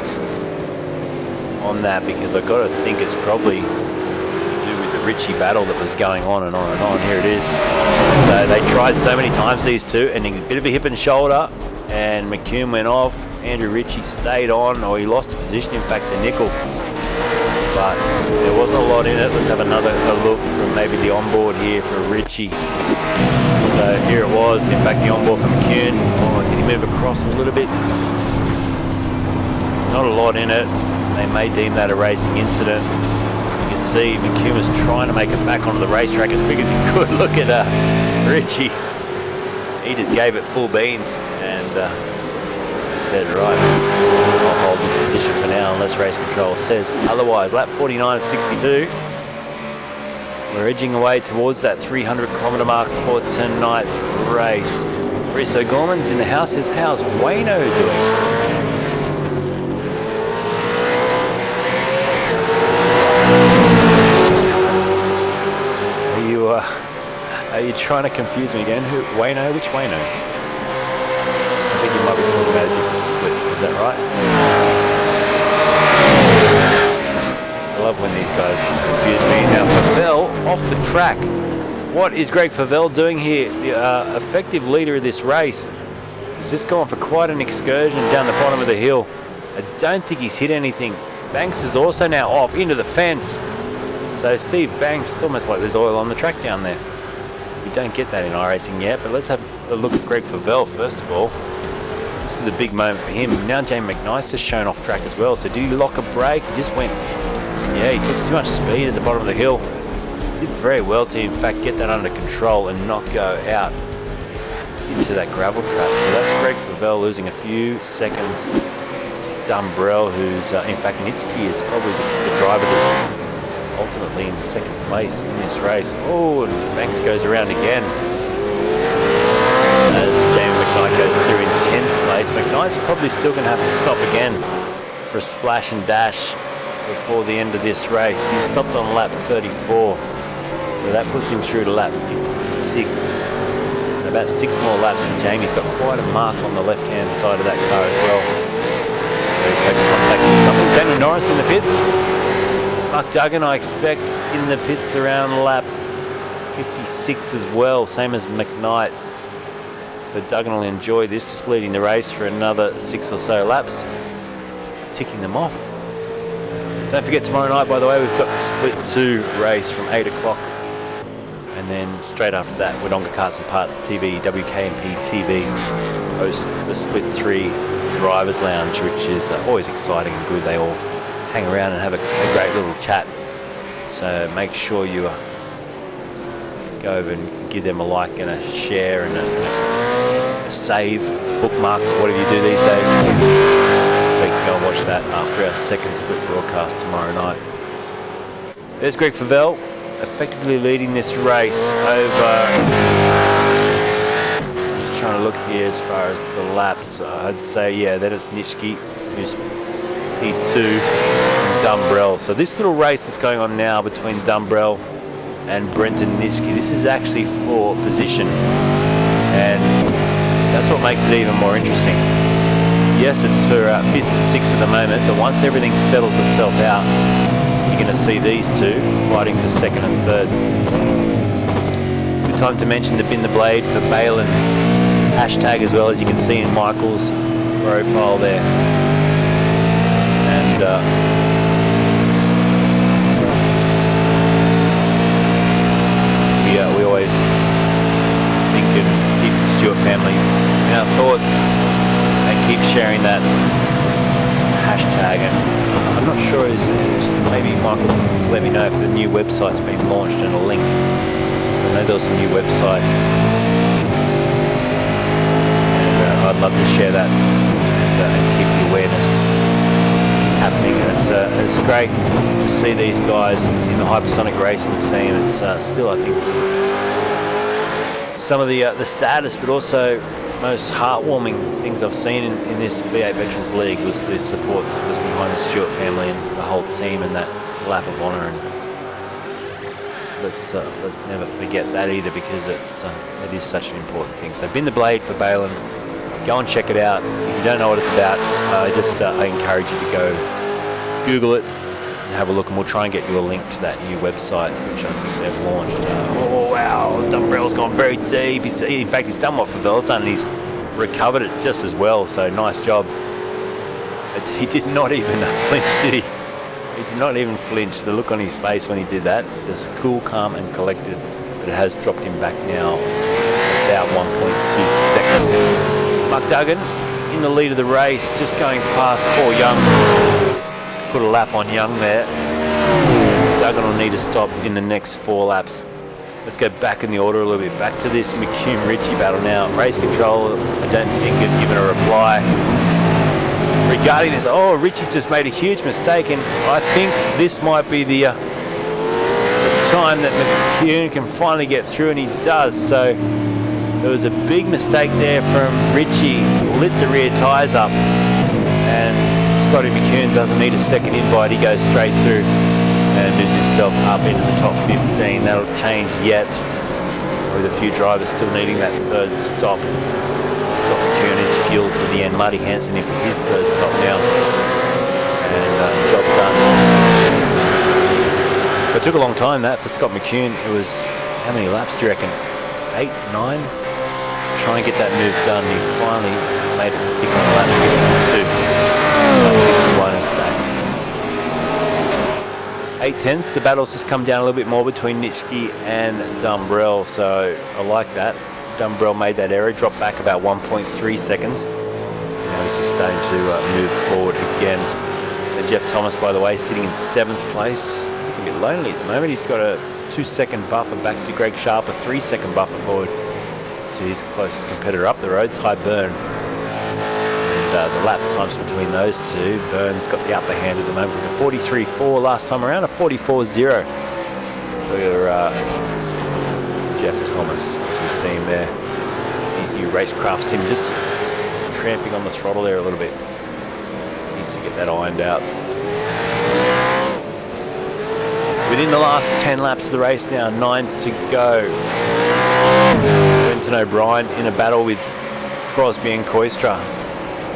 on that, because I've got to think it's probably to do with the Ritchie battle that was going on and on and on. Here it is. So they tried so many times, these two, and a bit of a hip and shoulder, and McCune went off. Andrew Ritchie stayed on, or he lost a position, in fact, to Nickel. But there wasn't a lot in it. Let's have another look from maybe the onboard here for Ritchie. So here it was, in fact, the onboard from McCune. Oh, did he move across a little bit? Not a lot in it. They may deem that a racing incident. You can see McCune was trying to make it back onto the racetrack as quick as he could. Look at Ritchie. He just gave it full beans, and he said, right, I'll hold this position for now unless race control says otherwise. Lap 49 of 62. We're edging away towards that 300-kilometre mark for tonight's race. Reese O'Gorman's in the house. Says, how's Wayno doing? Are you trying to confuse me again? Who? Wayno? Which Wayno? I think you might be talking about a different split. Is that right? I love when these guys confuse me. Now Favell off the track. What is Greg Favell doing here? The effective leader of this race has just gone for quite an excursion down the bottom of the hill. I don't think he's hit anything. Banks is also now off into the fence. So Steve Banks, it's almost like there's oil on the track down there. We don't get that in iRacing yet, but let's have a look at Greg Favell first of all. This is a big moment for him. Now Jamie McKnight's just shown off track as well. So do you lock a brake? He just went, yeah, he took too much speed at the bottom of the hill. Did very well to, in fact, get that under control and not go out into that gravel trap. So that's Greg Favell losing a few seconds to Dumbrell, who's, in fact, Nitsky is probably the driver that's ultimately in 2nd place in this race. Oh, and Banks goes around again as Jamie McKnight goes through in 10th place. McKnight's probably still going to have to stop again for a splash and dash before the end of this race. He stopped on lap 34, so that puts him through to lap 56. So about 6 more laps for Jamie. He's got quite a mark on the left-hand side of that car as well. He's having contact with something. Daniel Norris in the pits. Mark Duggan, I expect, in the pits around lap 56 as well, same as McKnight. So Duggan will enjoy this, just leading the race for another 6 or so laps, ticking them off. Don't forget, tomorrow night, by the way, we've got the Split 2 race from 8 o'clock. And then straight after that, Wodonga Karts and Parts TV, WKMP TV, host the Split 3 Drivers Lounge, which is always exciting and good. They all hang around and have a great little chat. So make sure you go over and give them a like and a share and a save, bookmark, whatever you do these days. So you can go and watch that after our second split broadcast tomorrow night. There's Greg Favell, effectively leading this race over. I'm just trying to look here as far as the laps. I'd say, yeah, then it's Nitschke, who's P2, and Dumbrell. So this little race that's going on now between Dumbrell and Brenton Nitschke, this is actually for position, and that's what makes it even more interesting. Yes, it's for 5th and 6th at the moment, but once everything settles itself out, you're going to see these two fighting for 2nd and 3rd. Good time to mention the Bin the Blade for Balin hashtag as well, as you can see in Michael's profile there. And we always think and keep the Stewart family in our thoughts and keep sharing that hashtag. And I'm not sure, maybe Michael can let me know if the new website's been launched and a link. So I know there was a new website, and I'd love to share that and keep the awareness happening. And it's great to see these guys in the hypersonic racing scene. It's still, I think, some of the saddest but also most heartwarming things I've seen in this V8 Veterans League was the support that was behind the Stewart family and the whole team and that lap of honour. And let's never forget that either, because it is such an important thing. So Bin the Blade for Balin. Go and check it out. If you don't know what it's about, I encourage you to go Google it and have a look, and we'll try and get you a link to that new website, which I think they've launched. Oh wow, Dumbrell's gone very deep. In fact, he's done what Favell's done, and he's recovered it just as well, so nice job. He did not even flinch, did he? He did not even flinch. The look on his face when he did that, just cool, calm and collected. But it has dropped him back now about 1.2 seconds. Mark Duggan in the lead of the race, just going past Paul Young. Put a lap on Young there. Duggan will need to stop in the next 4 laps. Let's go back in the order a little bit. Back to this McCune-Ritchie battle now. Race control, I don't think have given a reply regarding this. Oh, Ritchie's just made a huge mistake, and I think this might be the time that McCune can finally get through, and he does. So there was a big mistake there from Ritchie, lit the rear tyres up, and Scotty McCune doesn't need a second invite. He goes straight through and moves himself up into the top 15. That'll change yet, with a few drivers still needing that 3rd stop. Scott McCune is fueled to the end. Marty Hansen in for his 3rd stop now, and job done. So it took a long time that for Scott McCune. It was, how many laps do you reckon? 8, 9? Try and get that move done. He finally made it stick on lap 52. Lap 51 in fact. 8/10. The battle's just come down a little bit more between Nitschke and Dumbrell, so I like that. Dumbrell made that error, dropped back about 1.3 seconds. Now he's just starting to move forward again. And Jeff Thomas, by the way, sitting in 7th place. Looking a bit lonely at the moment. He's got a 2-second buffer back to Greg Sharp, a 3-second buffer forward to his closest competitor up the road, Ty Byrne. And the lap times between those two, Byrne's got the upper hand at the moment with a 43.4 last time around, a 44.0 for Jeff Thomas, as we see him there. His new racecraft sim just tramping on the throttle there a little bit. Needs to get that ironed out. Within the last 10 laps of the race now, 9 to go. Brenton O'Brien in a battle with Crosby and Koistra.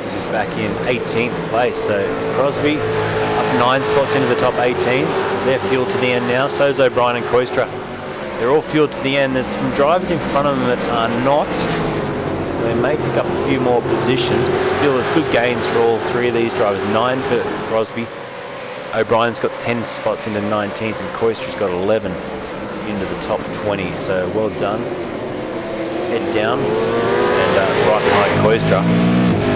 This is back in 18th place. So Crosby up 9 spots into the top 18. They're fueled to the end now. So's O'Brien and Koistra. They're all fueled to the end. There's some drivers in front of them that are not. So they may pick up a few more positions, but still it's good gains for all 3 of these drivers. 9 for Crosby. O'Brien's got 10 spots into 19th, and Koistra's got 11 into the top 20. So well done. Head down, and right behind Koistra,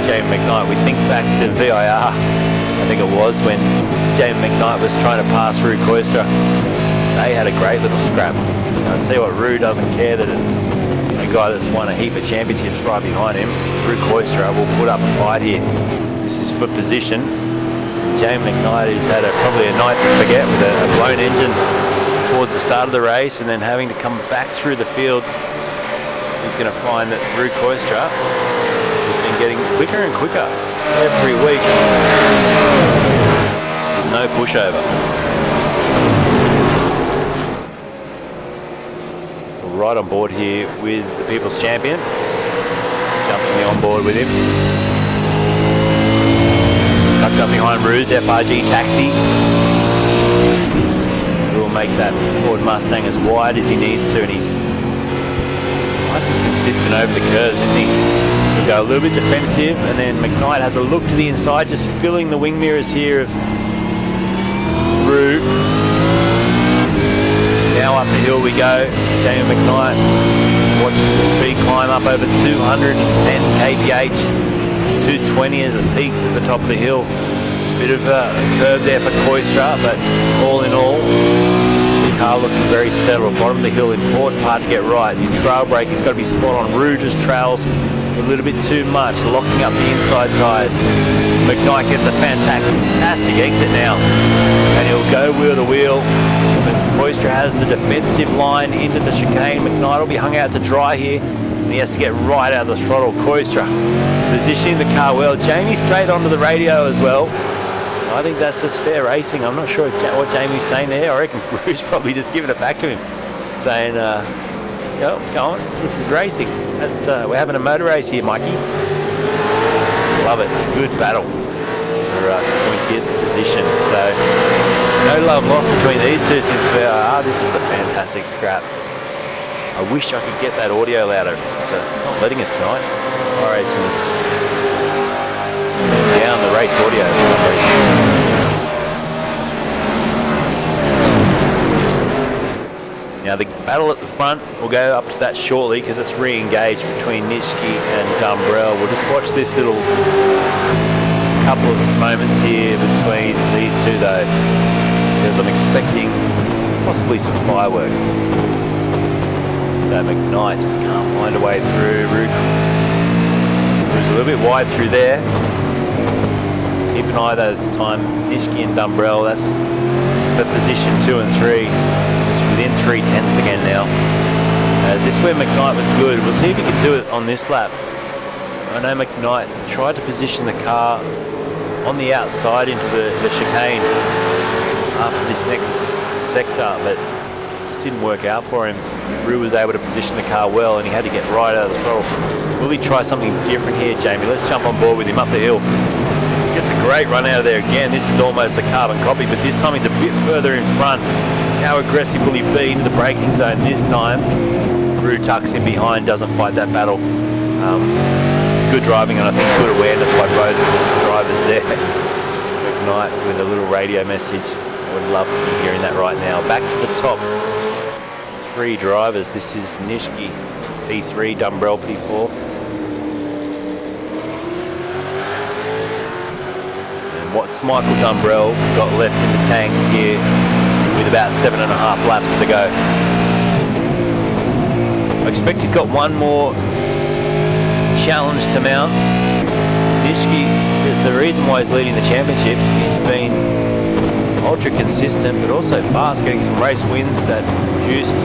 Jamie McKnight. We think back to VIR I think it was, when Jamie McKnight was trying to pass Rue Koistra. They had a great little scrap. I'll tell you what, Rue doesn't care that it's a guy that's won a heap of championships right behind him. Rue Koistra will put up a fight here. This is for position. Jamie McKnight has had probably a night to forget with a blown engine towards the start of the race, and then having to come back through the field. He's going to find that Rue Koistra has been getting quicker and quicker every week. There's no pushover. So right on board here with the People's Champion. Jumped in the onboard with him. Tucked up behind Rue's FRG taxi. He'll make that Ford Mustang as wide as he needs to, and he's nice and consistent over the curves, isn't he? He'll go a little bit defensive, and then McKnight has a look to the inside, just filling the wing mirrors here of Rue. Now up the hill we go. Jamie McKnight watches the speed climb up over 210 kph, 220 as it peaks at the top of the hill. It's a bit of a curve there for Koistra, but all in all, the car looking very settled. Bottom of the hill, important part to get right. Your trail brake has got to be spot on. Rue just trails a little bit too much, locking up the inside tyres. McKnight gets a fantastic exit now, and he'll go wheel to wheel. But Koistra has the defensive line into the chicane. McKnight will be hung out to dry here, and he has to get right out of the throttle. Koistra positioning the car well. Jamie straight onto the radio as well. I think that's just fair racing. I'm not sure what Jamie's saying there. I reckon Rue's probably just giving it back to him, saying, go on, this is racing. That's we're having a motor race here, Mikey. Love it. Good battle for 20th position. So no love lost between these two since VIR. This is a fantastic scrap. I wish I could get that audio louder. It's not letting us tonight. iRacing is turning down the race audio for some reason. Now the battle at the front, we'll go up to that shortly because it's re-engaged between Nitschke and Dumbrell. We'll just watch this little couple of moments here between these two though, because I'm expecting possibly some fireworks. So McKnight just can't find a way through. Rue's a little bit wide through there. Keep an eye though this time. Nitschke and Dumbrell, that's for position 2 and 3. It's within 3/10 again now. As this is where McKnight was good. We'll see if he can do it on this lap. I know McKnight tried to position the car on the outside into the chicane after this next sector, but just didn't work out for him. Rue was able to position the car well, and he had to get right out of the throttle. Will he try something different here, Jamie? Let's jump on board with him up the hill. Gets a great run out of there again. This is almost a carbon copy, but this time he's a bit further in front. How aggressive will he be into the braking zone this time? Rue tucks in behind, doesn't fight that battle. Good driving, and I think good awareness by both drivers there. McKnight with a little radio message. I would love to be hearing that right now. Back to the top. 3 drivers. This is Nitschke, P3, Dumbrell, P4. And what's Michael Dumbrell got left in the tank here with about 7.5 laps to go? I expect he's got one more challenge to mount. Nitschke is the reason why he's leading the championship. He's been ultra consistent, but also fast, getting some race wins that produced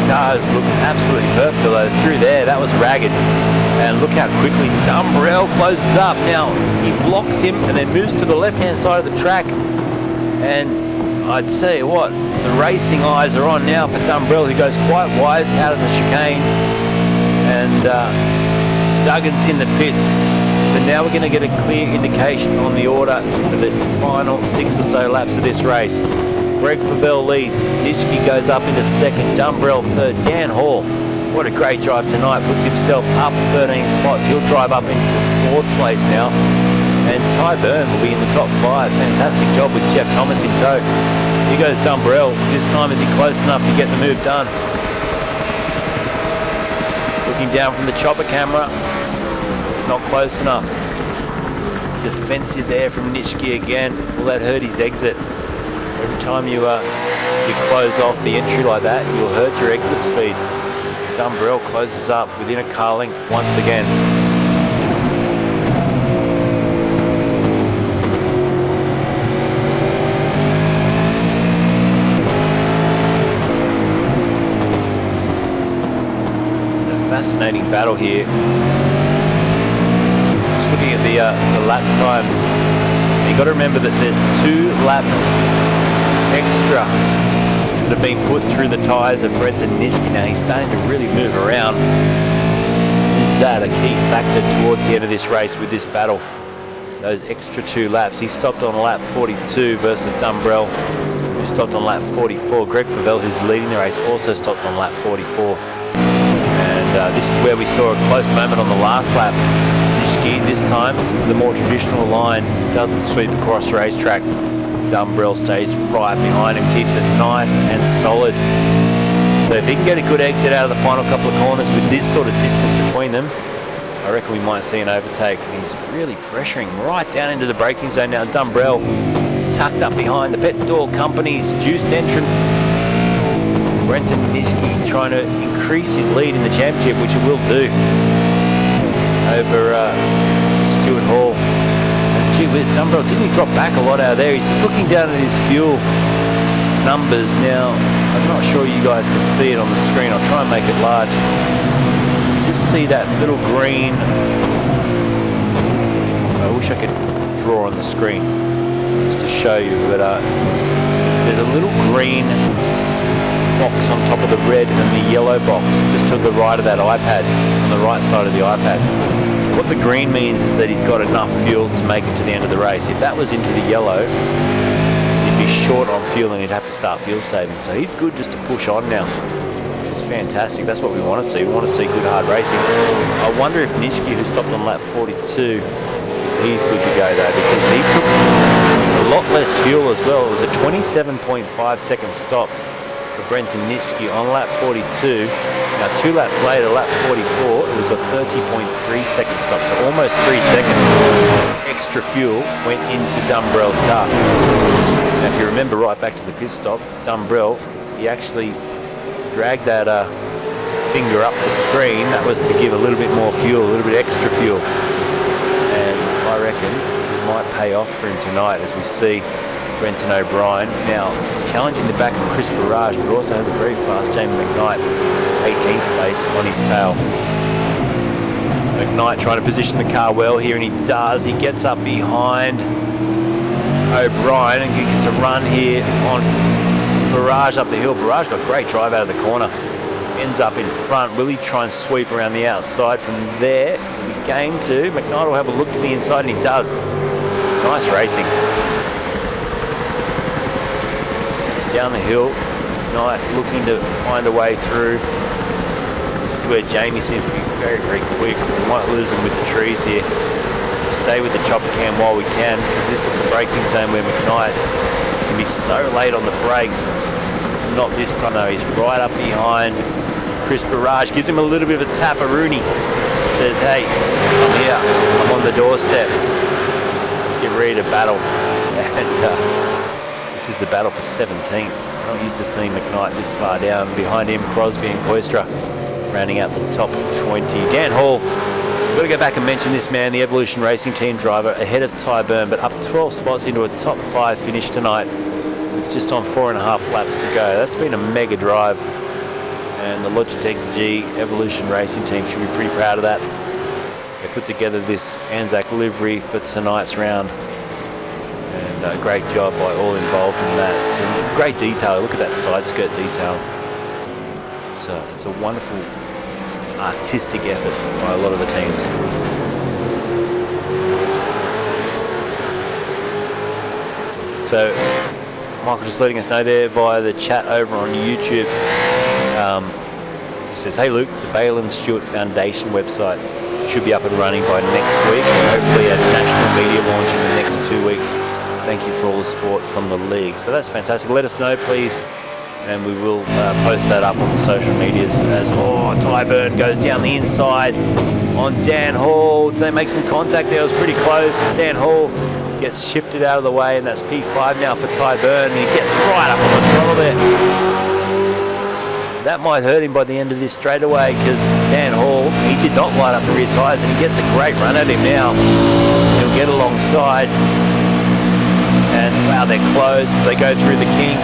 cars look absolutely perfect. Although through there, that was ragged. And look how quickly Dumbrell closes up. Now he blocks him and then moves to the left-hand side of the track. And I'd say what, the racing eyes are on now for Dumbrell, who goes quite wide out of the chicane. And Duggan's in the pits. So now we're going to get a clear indication on the order for the final 6 or so laps of this race. Greg Favell leads. Nitschke goes up into second. Dumbrell third. Dan Hall, what a great drive tonight. Puts himself up 13 spots. He'll drive up into 4th place now. And Ty Byrne will be in the top 5. Fantastic job with Jeff Thomas in tow. Here goes Dumbrell. This time is he close enough to get the move done? Looking down from the chopper camera. Not close enough. defensive there from Nitschke again. Will that hurt his exit? Every time you close off the entry like that, you'll hurt your exit speed. Dumbrell closes up within a car length once again. Fascinating battle here. Just looking at the lap times. You've got to remember that there's 2 laps extra that have been put through the tyres of Brenton Nitschke. Now he's starting to really move around. Is that a key factor towards the end of this race with this battle? Those extra 2 laps. He stopped on lap 42 versus Dumbrell, who stopped on lap 44. Greg Favell, who's leading the race, also stopped on lap 44. This is where we saw a close moment on the last lap. Nitschke, this time, the more traditional line, doesn't sweep across the racetrack. Dumbrell stays right behind him, keeps it nice and solid. So if he can get a good exit out of the final couple of corners with this sort of distance between them, I reckon we might see an overtake. He's really pressuring right down into the braking zone now. Dumbrell tucked up behind the Pet Door Company's juiced entrant. Brenton Nitschke trying to increase his lead in the championship, which he will do over Stuart Hall. And gee whiz, Dumbrell, didn't he drop back a lot out of there? He's just looking down at his fuel numbers now. I'm not sure you guys can see it on the screen. I'll try and make it large. You just see that little green. I wish I could draw on the screen just to show you, but there's a little green box on top of the red and the yellow box just to the right of that iPad, on the right side of the iPad. What the green means is that he's got enough fuel to make it to the end of the race. If that was into the yellow, he'd be short on fuel and he'd have to start fuel saving. So he's good just to push on now. It's fantastic. That's what we want to see. We want to see good hard racing. I wonder if Nitschke, who stopped on lap 42, if he's good to go though, because he took a lot less fuel as well. It was a 27.5 second stop for Brenton Nitschke on lap 42. Now 2 laps later, lap 44, it was a 30.3 second stop, so almost 3 seconds extra fuel went into Dumbrell's car. Now if you remember right back to the pit stop, Dumbrell, he actually dragged that finger up the screen. That was to give a little bit more fuel, a little bit extra fuel. And I reckon it might pay off for him tonight as we see Brenton O'Brien now challenging the back of Chris Barrage, but also has a very fast Jamie McKnight, 18th place on his tail. McKnight trying to position the car well here, and he does. He gets up behind O'Brien and gets a run here on Barrage up the hill. Barrage got great drive out of the corner. Ends up in front. Will he try and sweep around the outside from there? He'll be game to. McKnight will have a look to the inside, and he does. Nice racing. Down the hill, McKnight looking to find a way through. This is where Jamie seems to be very, very quick. We might lose him with the trees here. Stay with the chopper cam while we can, because this is the braking zone where McKnight can be so late on the brakes. Not this time though, he's right up behind Chris Barrage. Gives him a little bit of a tap-a-rooney. Says, hey, I'm here, I'm on the doorstep. Let's get ready to battle. And this is the battle for 17th. I'm not used to seeing McKnight this far down. Behind him, Crosby and Koistra rounding out the top 20. Dan Hall, we've got to go back and mention this man, the Evolution Racing Team driver, ahead of Ty Byrne, but up 12 spots into a top 5 finish tonight with just on 4.5 laps to go. That's been a mega drive, and the Logitech G Evolution Racing Team should be pretty proud of that. They put together this Anzac livery for tonight's round. A great job by all involved in that. Some great detail. Look at that side skirt detail. It's a wonderful artistic effort by a lot of the teams. So Michael just letting us know there via the chat over on YouTube. He says, hey Luke, the Balin Stewart Foundation website should be up and running by next week, and hopefully a national media launch in the next 2 weeks. Thank you for all the support from the league. So that's fantastic. Let us know, please, and we will post that up on the social medias as Tyburn goes down the inside on Dan Hall. They make some contact there, it was pretty close. Dan Hall gets shifted out of the way, and that's P5 now for Tyburn, and he gets right up on the throttle there. That might hurt him by the end of this straightaway, because Dan Hall, he did not light up the rear tyres, and he gets a great run at him now. He'll get alongside, and wow, they're close as they go through the kink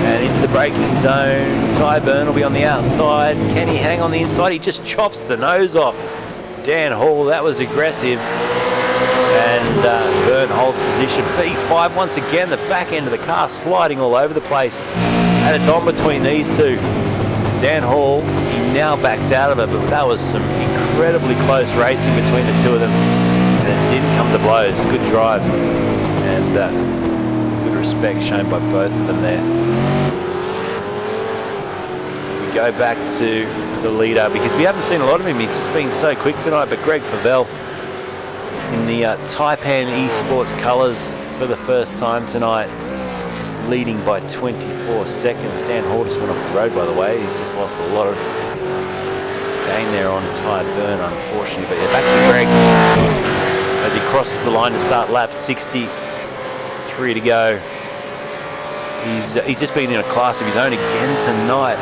and into the braking zone. Tyburn will be on the outside. Can he hang on the inside? He just chops the nose off Dan Hall. That was aggressive. And Byrne holds position. P5 once again, the back end of the car sliding all over the place. And it's on between these two. Dan Hall, he now backs out of it, but that was some incredibly close racing between the two of them. And it didn't come to blows. Good drive. And good respect shown by both of them there. We go back to the leader because we haven't seen a lot of him. He's just been so quick tonight, but Greg Favell in the Taipan eSports colours for the first time tonight, leading by 24 seconds. Dan Hall just went off the road, by the way. He's just lost a lot of gain there on Tyburn, unfortunately. But yeah, back to Greg as he crosses the line to start lap 63 to go. He's just been in a class of his own again tonight.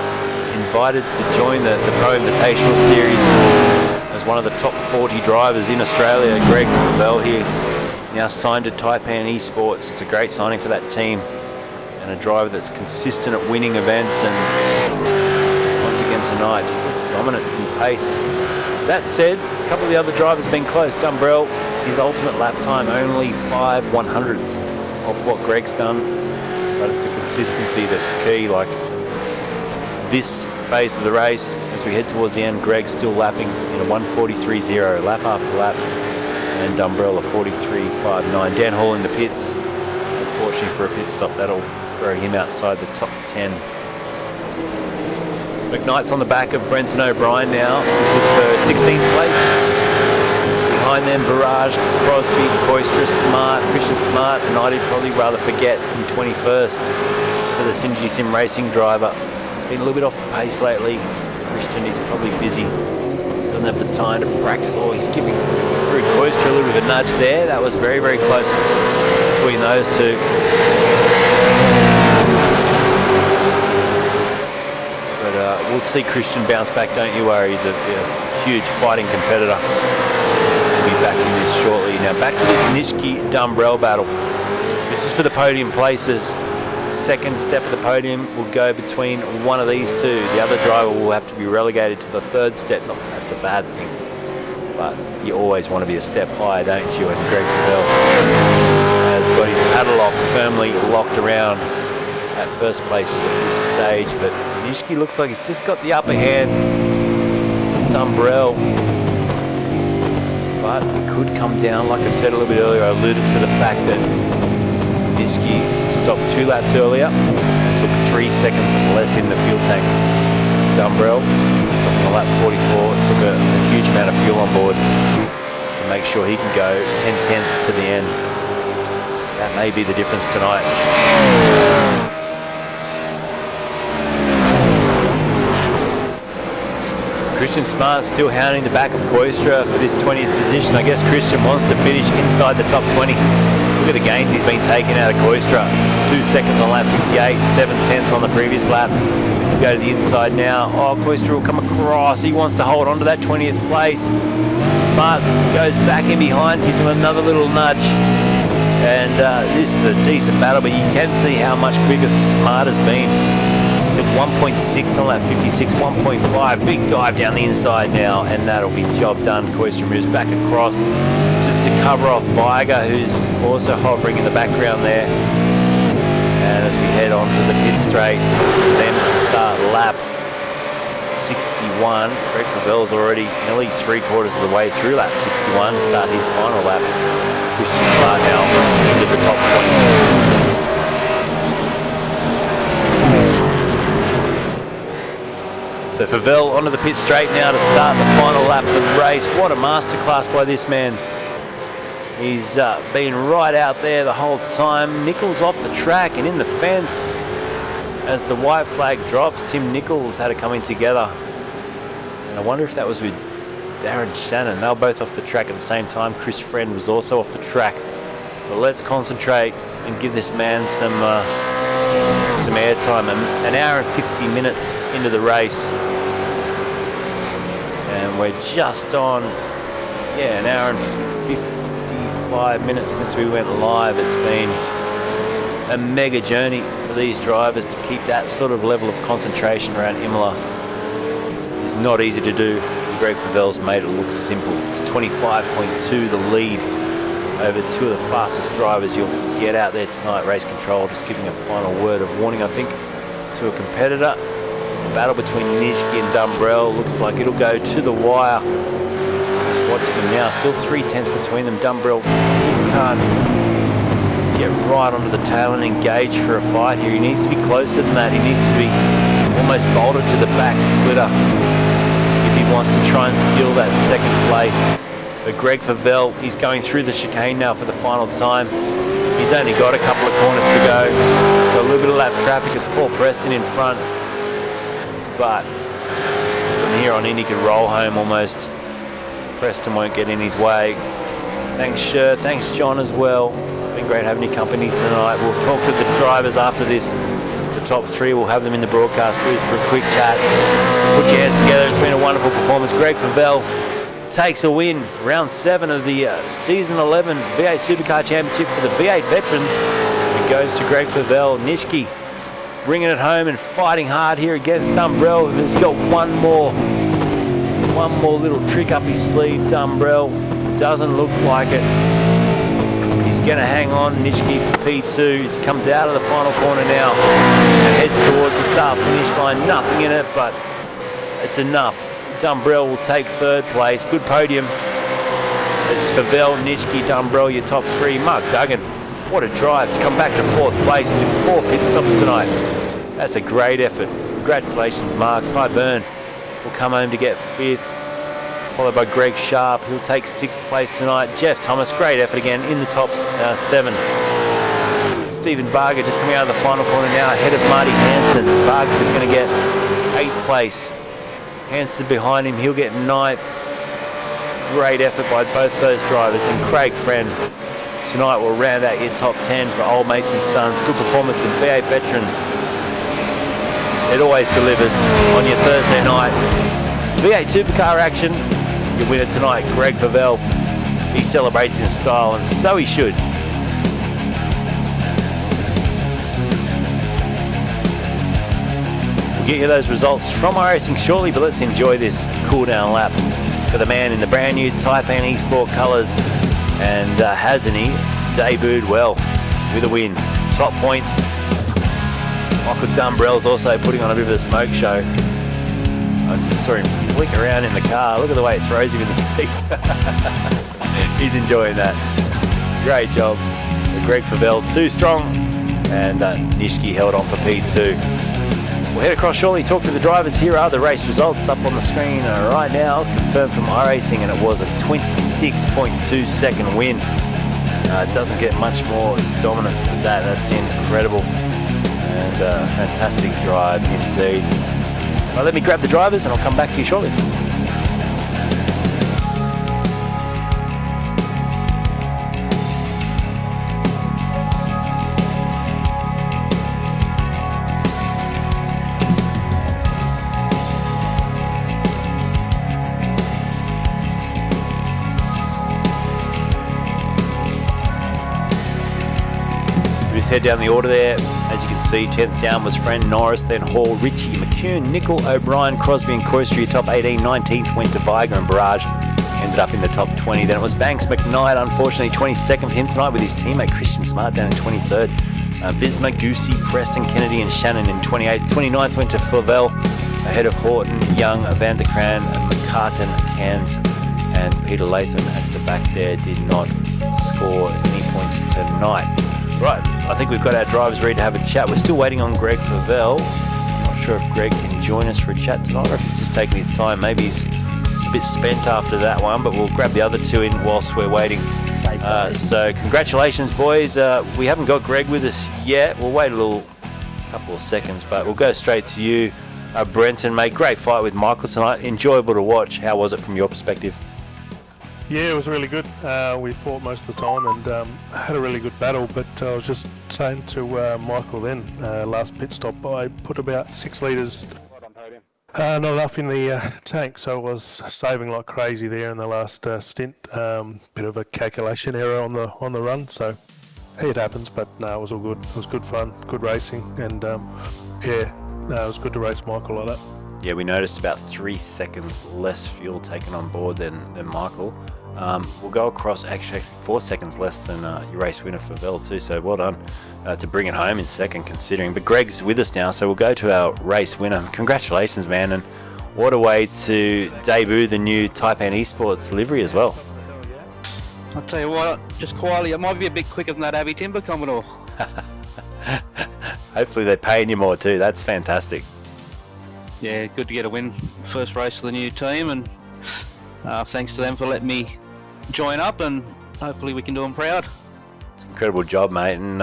Invited to join the Pro Invitational Series as one of the top 40 drivers in Australia. Greg Favell here, now signed to Taipan eSports. It's a great signing for that team, and a driver that's consistent at winning events, and once again tonight just looks dominant in pace. That said, a couple of the other drivers have been close. Dumbrell, his ultimate lap time, only 5/100ths off what Greg's done, but it's the consistency that's key. Like this phase of the race, as we head towards the end, Greg's still lapping in a 1:43.0 lap after lap, and Dumbrell a 43.59. Dan Hall in the pits, unfortunately for a pit stop, that'll throw him outside the top 10. McKnight's on the back of Brenton O'Brien now. This is for 16th place. Behind them, Barrage, Crosby, Koistra, Smart, Christian Smart, and I'd probably rather forget in 21st for the Synergy Sim Racing driver. He's been a little bit off the pace lately. Christian is probably busy. Doesn't have the time to practice. Oh, he's giving Drew Koistra a little bit of a nudge there. That was very, very close between those two. But we'll see Christian bounce back, don't you worry. He's a huge fighting competitor. We'll be back in this shortly. Now back to this Nishiki-Dumbrell battle. This is for the podium places. Second step of the podium will go between one of these two. The other driver will have to be relegated to the third step. Not that that's a bad thing, but you always want to be a step higher, don't you? And Greg Favell has got his paddle lock firmly locked around at first place at this stage, but Nishiki looks like he's just got the upper hand. Dumbrell, but it could come down, like I said a little bit earlier. I alluded to the fact that Nishiki stopped 2 laps earlier and took 3 seconds less in the fuel tank. Dumbrell stopped on lap 44, took a huge amount of fuel on board to make sure he can go 10/10ths to the end. That may be the difference tonight. Christian Smart still hounding the back of Koistra for this 20th position. I guess Christian wants to finish inside the top 20. Look at the gains he's been taking out of Koistra. 2 seconds on lap 58, 7/10ths on the previous lap. Go to the inside now. Oh, Koistra will come across. He wants to hold on to that 20th place. Smart goes back in behind, gives him another little nudge. And this is a decent battle, but you can see how much quicker Smart has been. Took 1.6 on lap 56, 1.5. Big dive down the inside now, and that'll be job done. Koistra moves back across just to cover off Viger, who's also hovering in the background there. And as we head on to the pit straight, for them to start lap 61. Greg Favell's already nearly 3/4 of the way through lap 61 to start his final lap. Christian Smart now into the top 20. So Favell onto the pit straight now to start the final lap of the race. What a masterclass by this man. He's been right out there the whole time. Nichols off the track and in the fence. as the white flag drops. Tim Nichols had it coming together. And I wonder if that was with Darren Shannon. They were both off the track at the same time. Chris Friend was also off the track. But let's concentrate and give this man some airtime. An hour and 50 minutes into the race. And we're just on, an hour and 55 minutes since we went live. It's been a mega journey for these drivers to keep that sort of level of concentration around Imola. It's not easy to do. Greg Favel's made it look simple. It's 25.2 the lead over two of the fastest drivers you'll get out there tonight. Race Control just giving a final word of warning, I think, to a competitor. The battle between Nishki and Dumbrell looks like it'll go to the wire. Just watching them now, still 3/10 between them. Dumbrell still can't get right onto the tail and engage for a fight here. He needs to be closer than that. He needs to be almost bolted to the back splitter if he wants to try and steal that second place. But Greg Favel, he's going through the chicane now for the final time. He's only got a couple of corners to go. He's got a little bit of lap traffic. It's Paul Preston in front. But from here on in, he could roll home almost. Preston won't get in his way. Thanks, Sher. Thanks, John, as well. It's been great having your company tonight. We'll talk to the drivers after this. The top three, we'll have them in the broadcast booth for a quick chat. Put your hands together. It's been a wonderful performance. Greg Favel takes a win. Round 7 of the Season 11 V8 Supercar Championship for the V8 veterans. It goes to Greg Favel. Nishki bringing it home and fighting hard here against Dumbrell. He's got one more little trick up his sleeve. Dumbrell doesn't look like it. He's going to hang on. Nishki for P2. He comes out of the final corner now and heads towards the start-finish line. Nothing in it, but it's enough. Dumbrell will take third place. Good podium. It's Favel, Nishki, Dumbrell, your top three. Mark Duggan, what a drive to come back to fourth place with 4 pit stops tonight. That's a great effort. Congratulations, Mark. Ty Byrne will come home to get fifth, followed by Greg Sharp, who'll take sixth place tonight. Jeff Thomas, great effort again in the top 7. Stephen Varga just coming out of the final corner now, ahead of Marty Hansen. Vargas is going to get 8th place. Hansen behind him, he'll get 9th. Great effort by both those drivers. And Craig Friend tonight will round out your top 10 for Old Mates and Sons. Good performance of V8 veterans. It always delivers on your Thursday night. V8 Supercar action. Your winner tonight, Greg Favel. He celebrates in style, and so he should. We'll get you those results from iRacing shortly, but let's enjoy this cool-down lap for the man in the brand new Taipan eSport colours. And hasn't he debuted well with a win? Top points. Michael Dumbrell's also putting on a bit of a smoke show. I just saw him flick around in the car. Look at the way it throws him in the seat. He's enjoying that. Great job. Greg Favel, too strong. And Nishki held on for P2. We'll head across shortly, talk to the drivers. Here are the race results up on the screen right now. Confirmed from iRacing, and it was a 26.2 second win. It doesn't get much more dominant than that. That's incredible. And a fantastic drive indeed. Well, let me grab the drivers and I'll come back to you shortly. Head down the order there. As you can see, 10th down was Friend, Norris, then Hall, Ritchie, McCune, Nickel, O'Brien, Crosby and Coistry, top 18. 19th went to Viger and Barrage, ended up in the top 20. Then it was Banks McKnight, unfortunately 22nd for him tonight, with his teammate Christian Smart down in 23rd. Visma, Goosey, Preston, Kennedy and Shannon in 28th. 29th went to Favel, ahead of Horton, Young, Van der Kraan, McCartan, Cairns and Peter Latham at the back there did not score any points tonight. Right, I think we've got our drivers ready to have a chat. We're still waiting on Greg Favel. Not sure if Greg can join us for a chat tonight or if he's just taking his time. Maybe he's a bit spent after that one, but we'll grab the other two in whilst we're waiting. So congratulations, boys. We haven't got Greg with us yet. We'll wait a couple of seconds. But we'll go straight to you, Brenton, mate. Great fight with Michael tonight. Enjoyable to watch. How was it from your perspective? Yeah, it was really good. We fought most of the time and had a really good battle, but I was just saying to Michael then, last pit stop, I put about 6 litres, not enough in the tank, so I was saving like crazy there in the last stint. Bit of a calculation error on the run, so it happens, but no, it was all good. It was good fun, good racing, and it was good to race Michael like that. Yeah, we noticed about 3 seconds less fuel taken on board than Michael. We'll go across actually 4 seconds less than your race winner for Vel too, so well done to bring it home in second considering. But Greg's with us now, so we'll go to our race winner. Congratulations, man, and what a way to debut the new Taipan eSports livery as well. I'll tell you what, just quietly, it might be a bit quicker than that Abbey Timber Commodore. Hopefully they're paying you more too, that's fantastic. Yeah, good to get a win, first race for the new team, and thanks to them for letting me join up, and hopefully we can do them proud. It's an incredible job, mate. And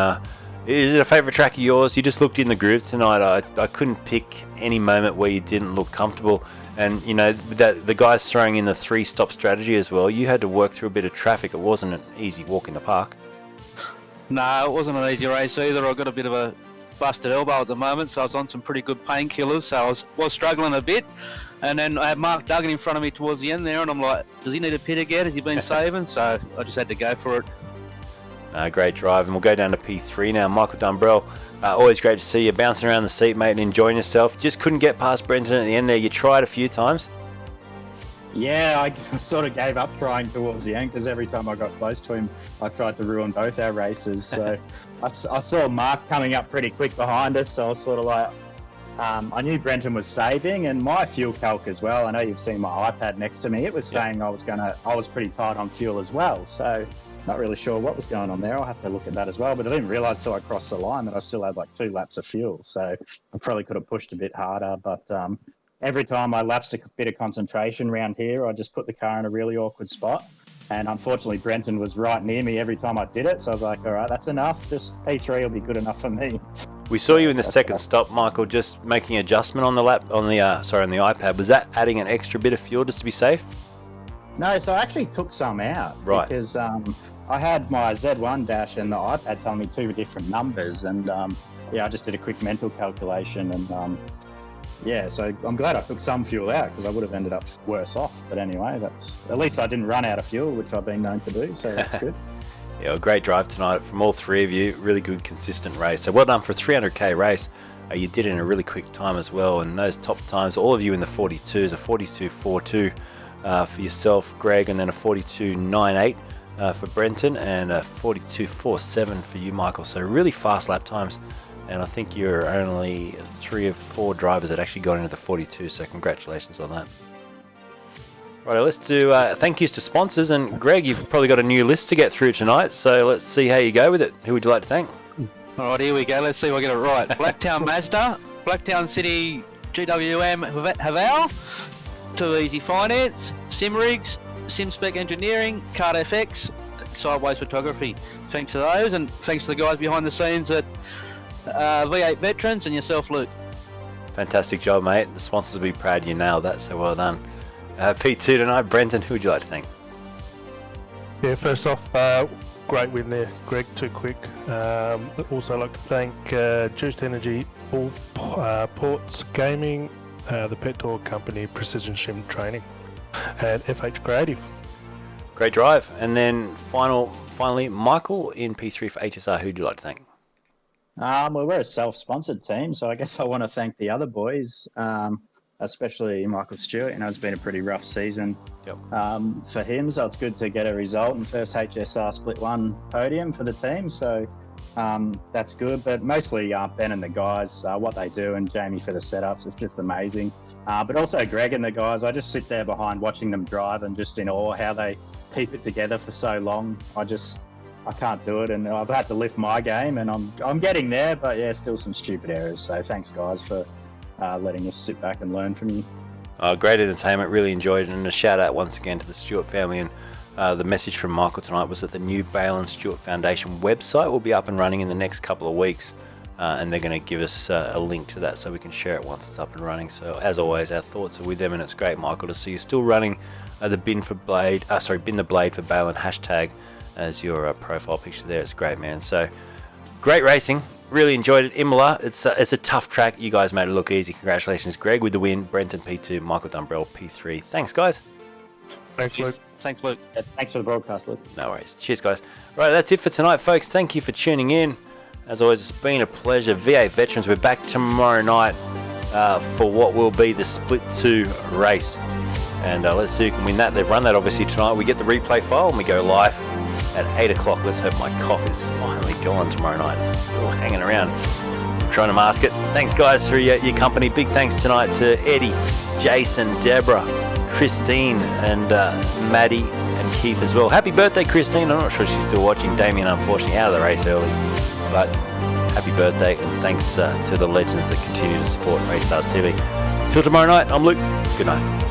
is it a favourite track of yours? You just looked in the groove tonight. I couldn't pick any moment where you didn't look comfortable. And you know that the guys throwing in the 3-stop strategy as well. You had to work through a bit of traffic. It wasn't an easy walk in the park. No, it wasn't an easy race either. I got a bit of a busted elbow at the moment, so I was on some pretty good painkillers. So I was struggling a bit. And then I had Mark Duggan in front of me towards the end there, and I'm like, does he need a pit again? Has he been saving? So I just had to go for it. Great drive, and we'll go down to P3 now. Michael Dumbrell, always great to see you bouncing around the seat, mate, and enjoying yourself. Just couldn't get past Brenton at the end there. You tried a few times. Yeah, I sort of gave up trying towards the end because every time I got close to him, I tried to ruin both our races. So I saw Mark coming up pretty quick behind us, so I was sort of like, I knew Brenton was saving, and my fuel calc as well. I know you've seen my iPad next to me. It was saying I was pretty tight on fuel as well. So not really sure what was going on there. I'll have to look at that as well. But I didn't realise till I crossed the line that I still had like 2 laps of fuel. So I probably could have pushed a bit harder. But every time I lapsed a bit of concentration around here, I just put the car in a really awkward spot. And unfortunately, Brenton was right near me every time I did it. So I was like, all right, that's enough. Just P3 will be good enough for me. We saw you in the second stop, Michael, just making an adjustment on the iPad. Was that adding an extra bit of fuel just to be safe? No, so I actually took some out. Right. Because I had my Z1 dash and the iPad telling me 2 different numbers. And I just did a quick mental calculation. And so I'm glad I took some fuel out because I would have ended up worse off. But anyway, at least I didn't run out of fuel, which I've been known to do. So that's good. Yeah, a great drive tonight from all 3 of you. Really good, consistent race. So well done for a 300k race. You did it in a really quick time as well. And those top times, all of you in the 42s, a 42.42 for yourself, Greg, and then a 42.98 for Brenton, and a 42.47 for you, Michael. So really fast lap times. And I think you're only 3 of 4 drivers that actually got into the 42. So congratulations on that. Right, let's do thank yous to sponsors. And Greg, you've probably got a new list to get through tonight, so let's see how you go with it. Who would you like to thank? All right, here we go. Let's see if I get it right. Blacktown Mazda, Blacktown City GWM Haval, Too Easy Finance, Simrigs, SimSpec Engineering, Card FX, Sideways Photography. Thanks to those, and thanks to the guys behind the scenes at V8 Veterans and yourself, Luke. Fantastic job, mate. The sponsors will be proud you nailed that, so well done. P2 tonight, Brenton, who would you like to thank? Yeah, first off, great win there, Greg, too quick. Also like to thank Juiced Energy, All Ports Gaming, the Pet Dog Company, Precision Sim Training, and FH Creative. Great drive. And then finally, Michael in P3 for HSR, who would you like to thank? Well, we're a self-sponsored team, so I guess I want to thank the other boys. Especially Michael Stewart. It's been a pretty rough season for him, so it's good to get a result and first HSR Split 1 podium for the team, so that's good. But mostly Ben and the guys, what they do, and Jamie for the setups, it's just amazing. But also Greg and the guys, I just sit there behind watching them drive and just in awe how they keep it together for so long. I can't do it, and I've had to lift my game, and I'm getting there, but yeah, still some stupid errors. So thanks guys for letting us sit back and learn from you. Great entertainment, really enjoyed it, and a shout out once again to the Stewart family. And the message from Michael tonight was that the new Bale and Stewart Foundation website will be up and running in the next couple of weeks. and they're going to give us a link to that so we can share it once it's up and running. So as always, our thoughts are with them, and it's great, Michael, to see you still running the bin the blade for Balin hashtag as your profile picture there. It's great, man. So great racing. Really enjoyed it. Imola, it's a tough track. You guys made it look easy. Congratulations, Greg, with the win. Brenton P2, Michael Dumbrell P3. Thanks, guys. Thanks, Luke. Thanks, Luke. Yeah, thanks for the broadcast, Luke. No worries. Cheers, guys. Right, that's it for tonight, folks. Thank you for tuning in. As always, it's been a pleasure. V8 Veterans, we're back tomorrow night for what will be the Split 2 race. And let's see who can win that. They've run that obviously tonight. We get the replay file and we go live at 8 o'clock. Let's hope my cough is finally gone tomorrow night. It's still hanging around. I'm trying to mask it. Thanks, guys, for your company. Big thanks tonight to Eddie, Jason, Deborah, Christine, and Maddie and Keith as well. Happy birthday, Christine. I'm not sure she's still watching. Damien, unfortunately, out of the race early. But happy birthday, and thanks to the legends that continue to support RACESTARS TV. Till tomorrow night, I'm Luke. Good night.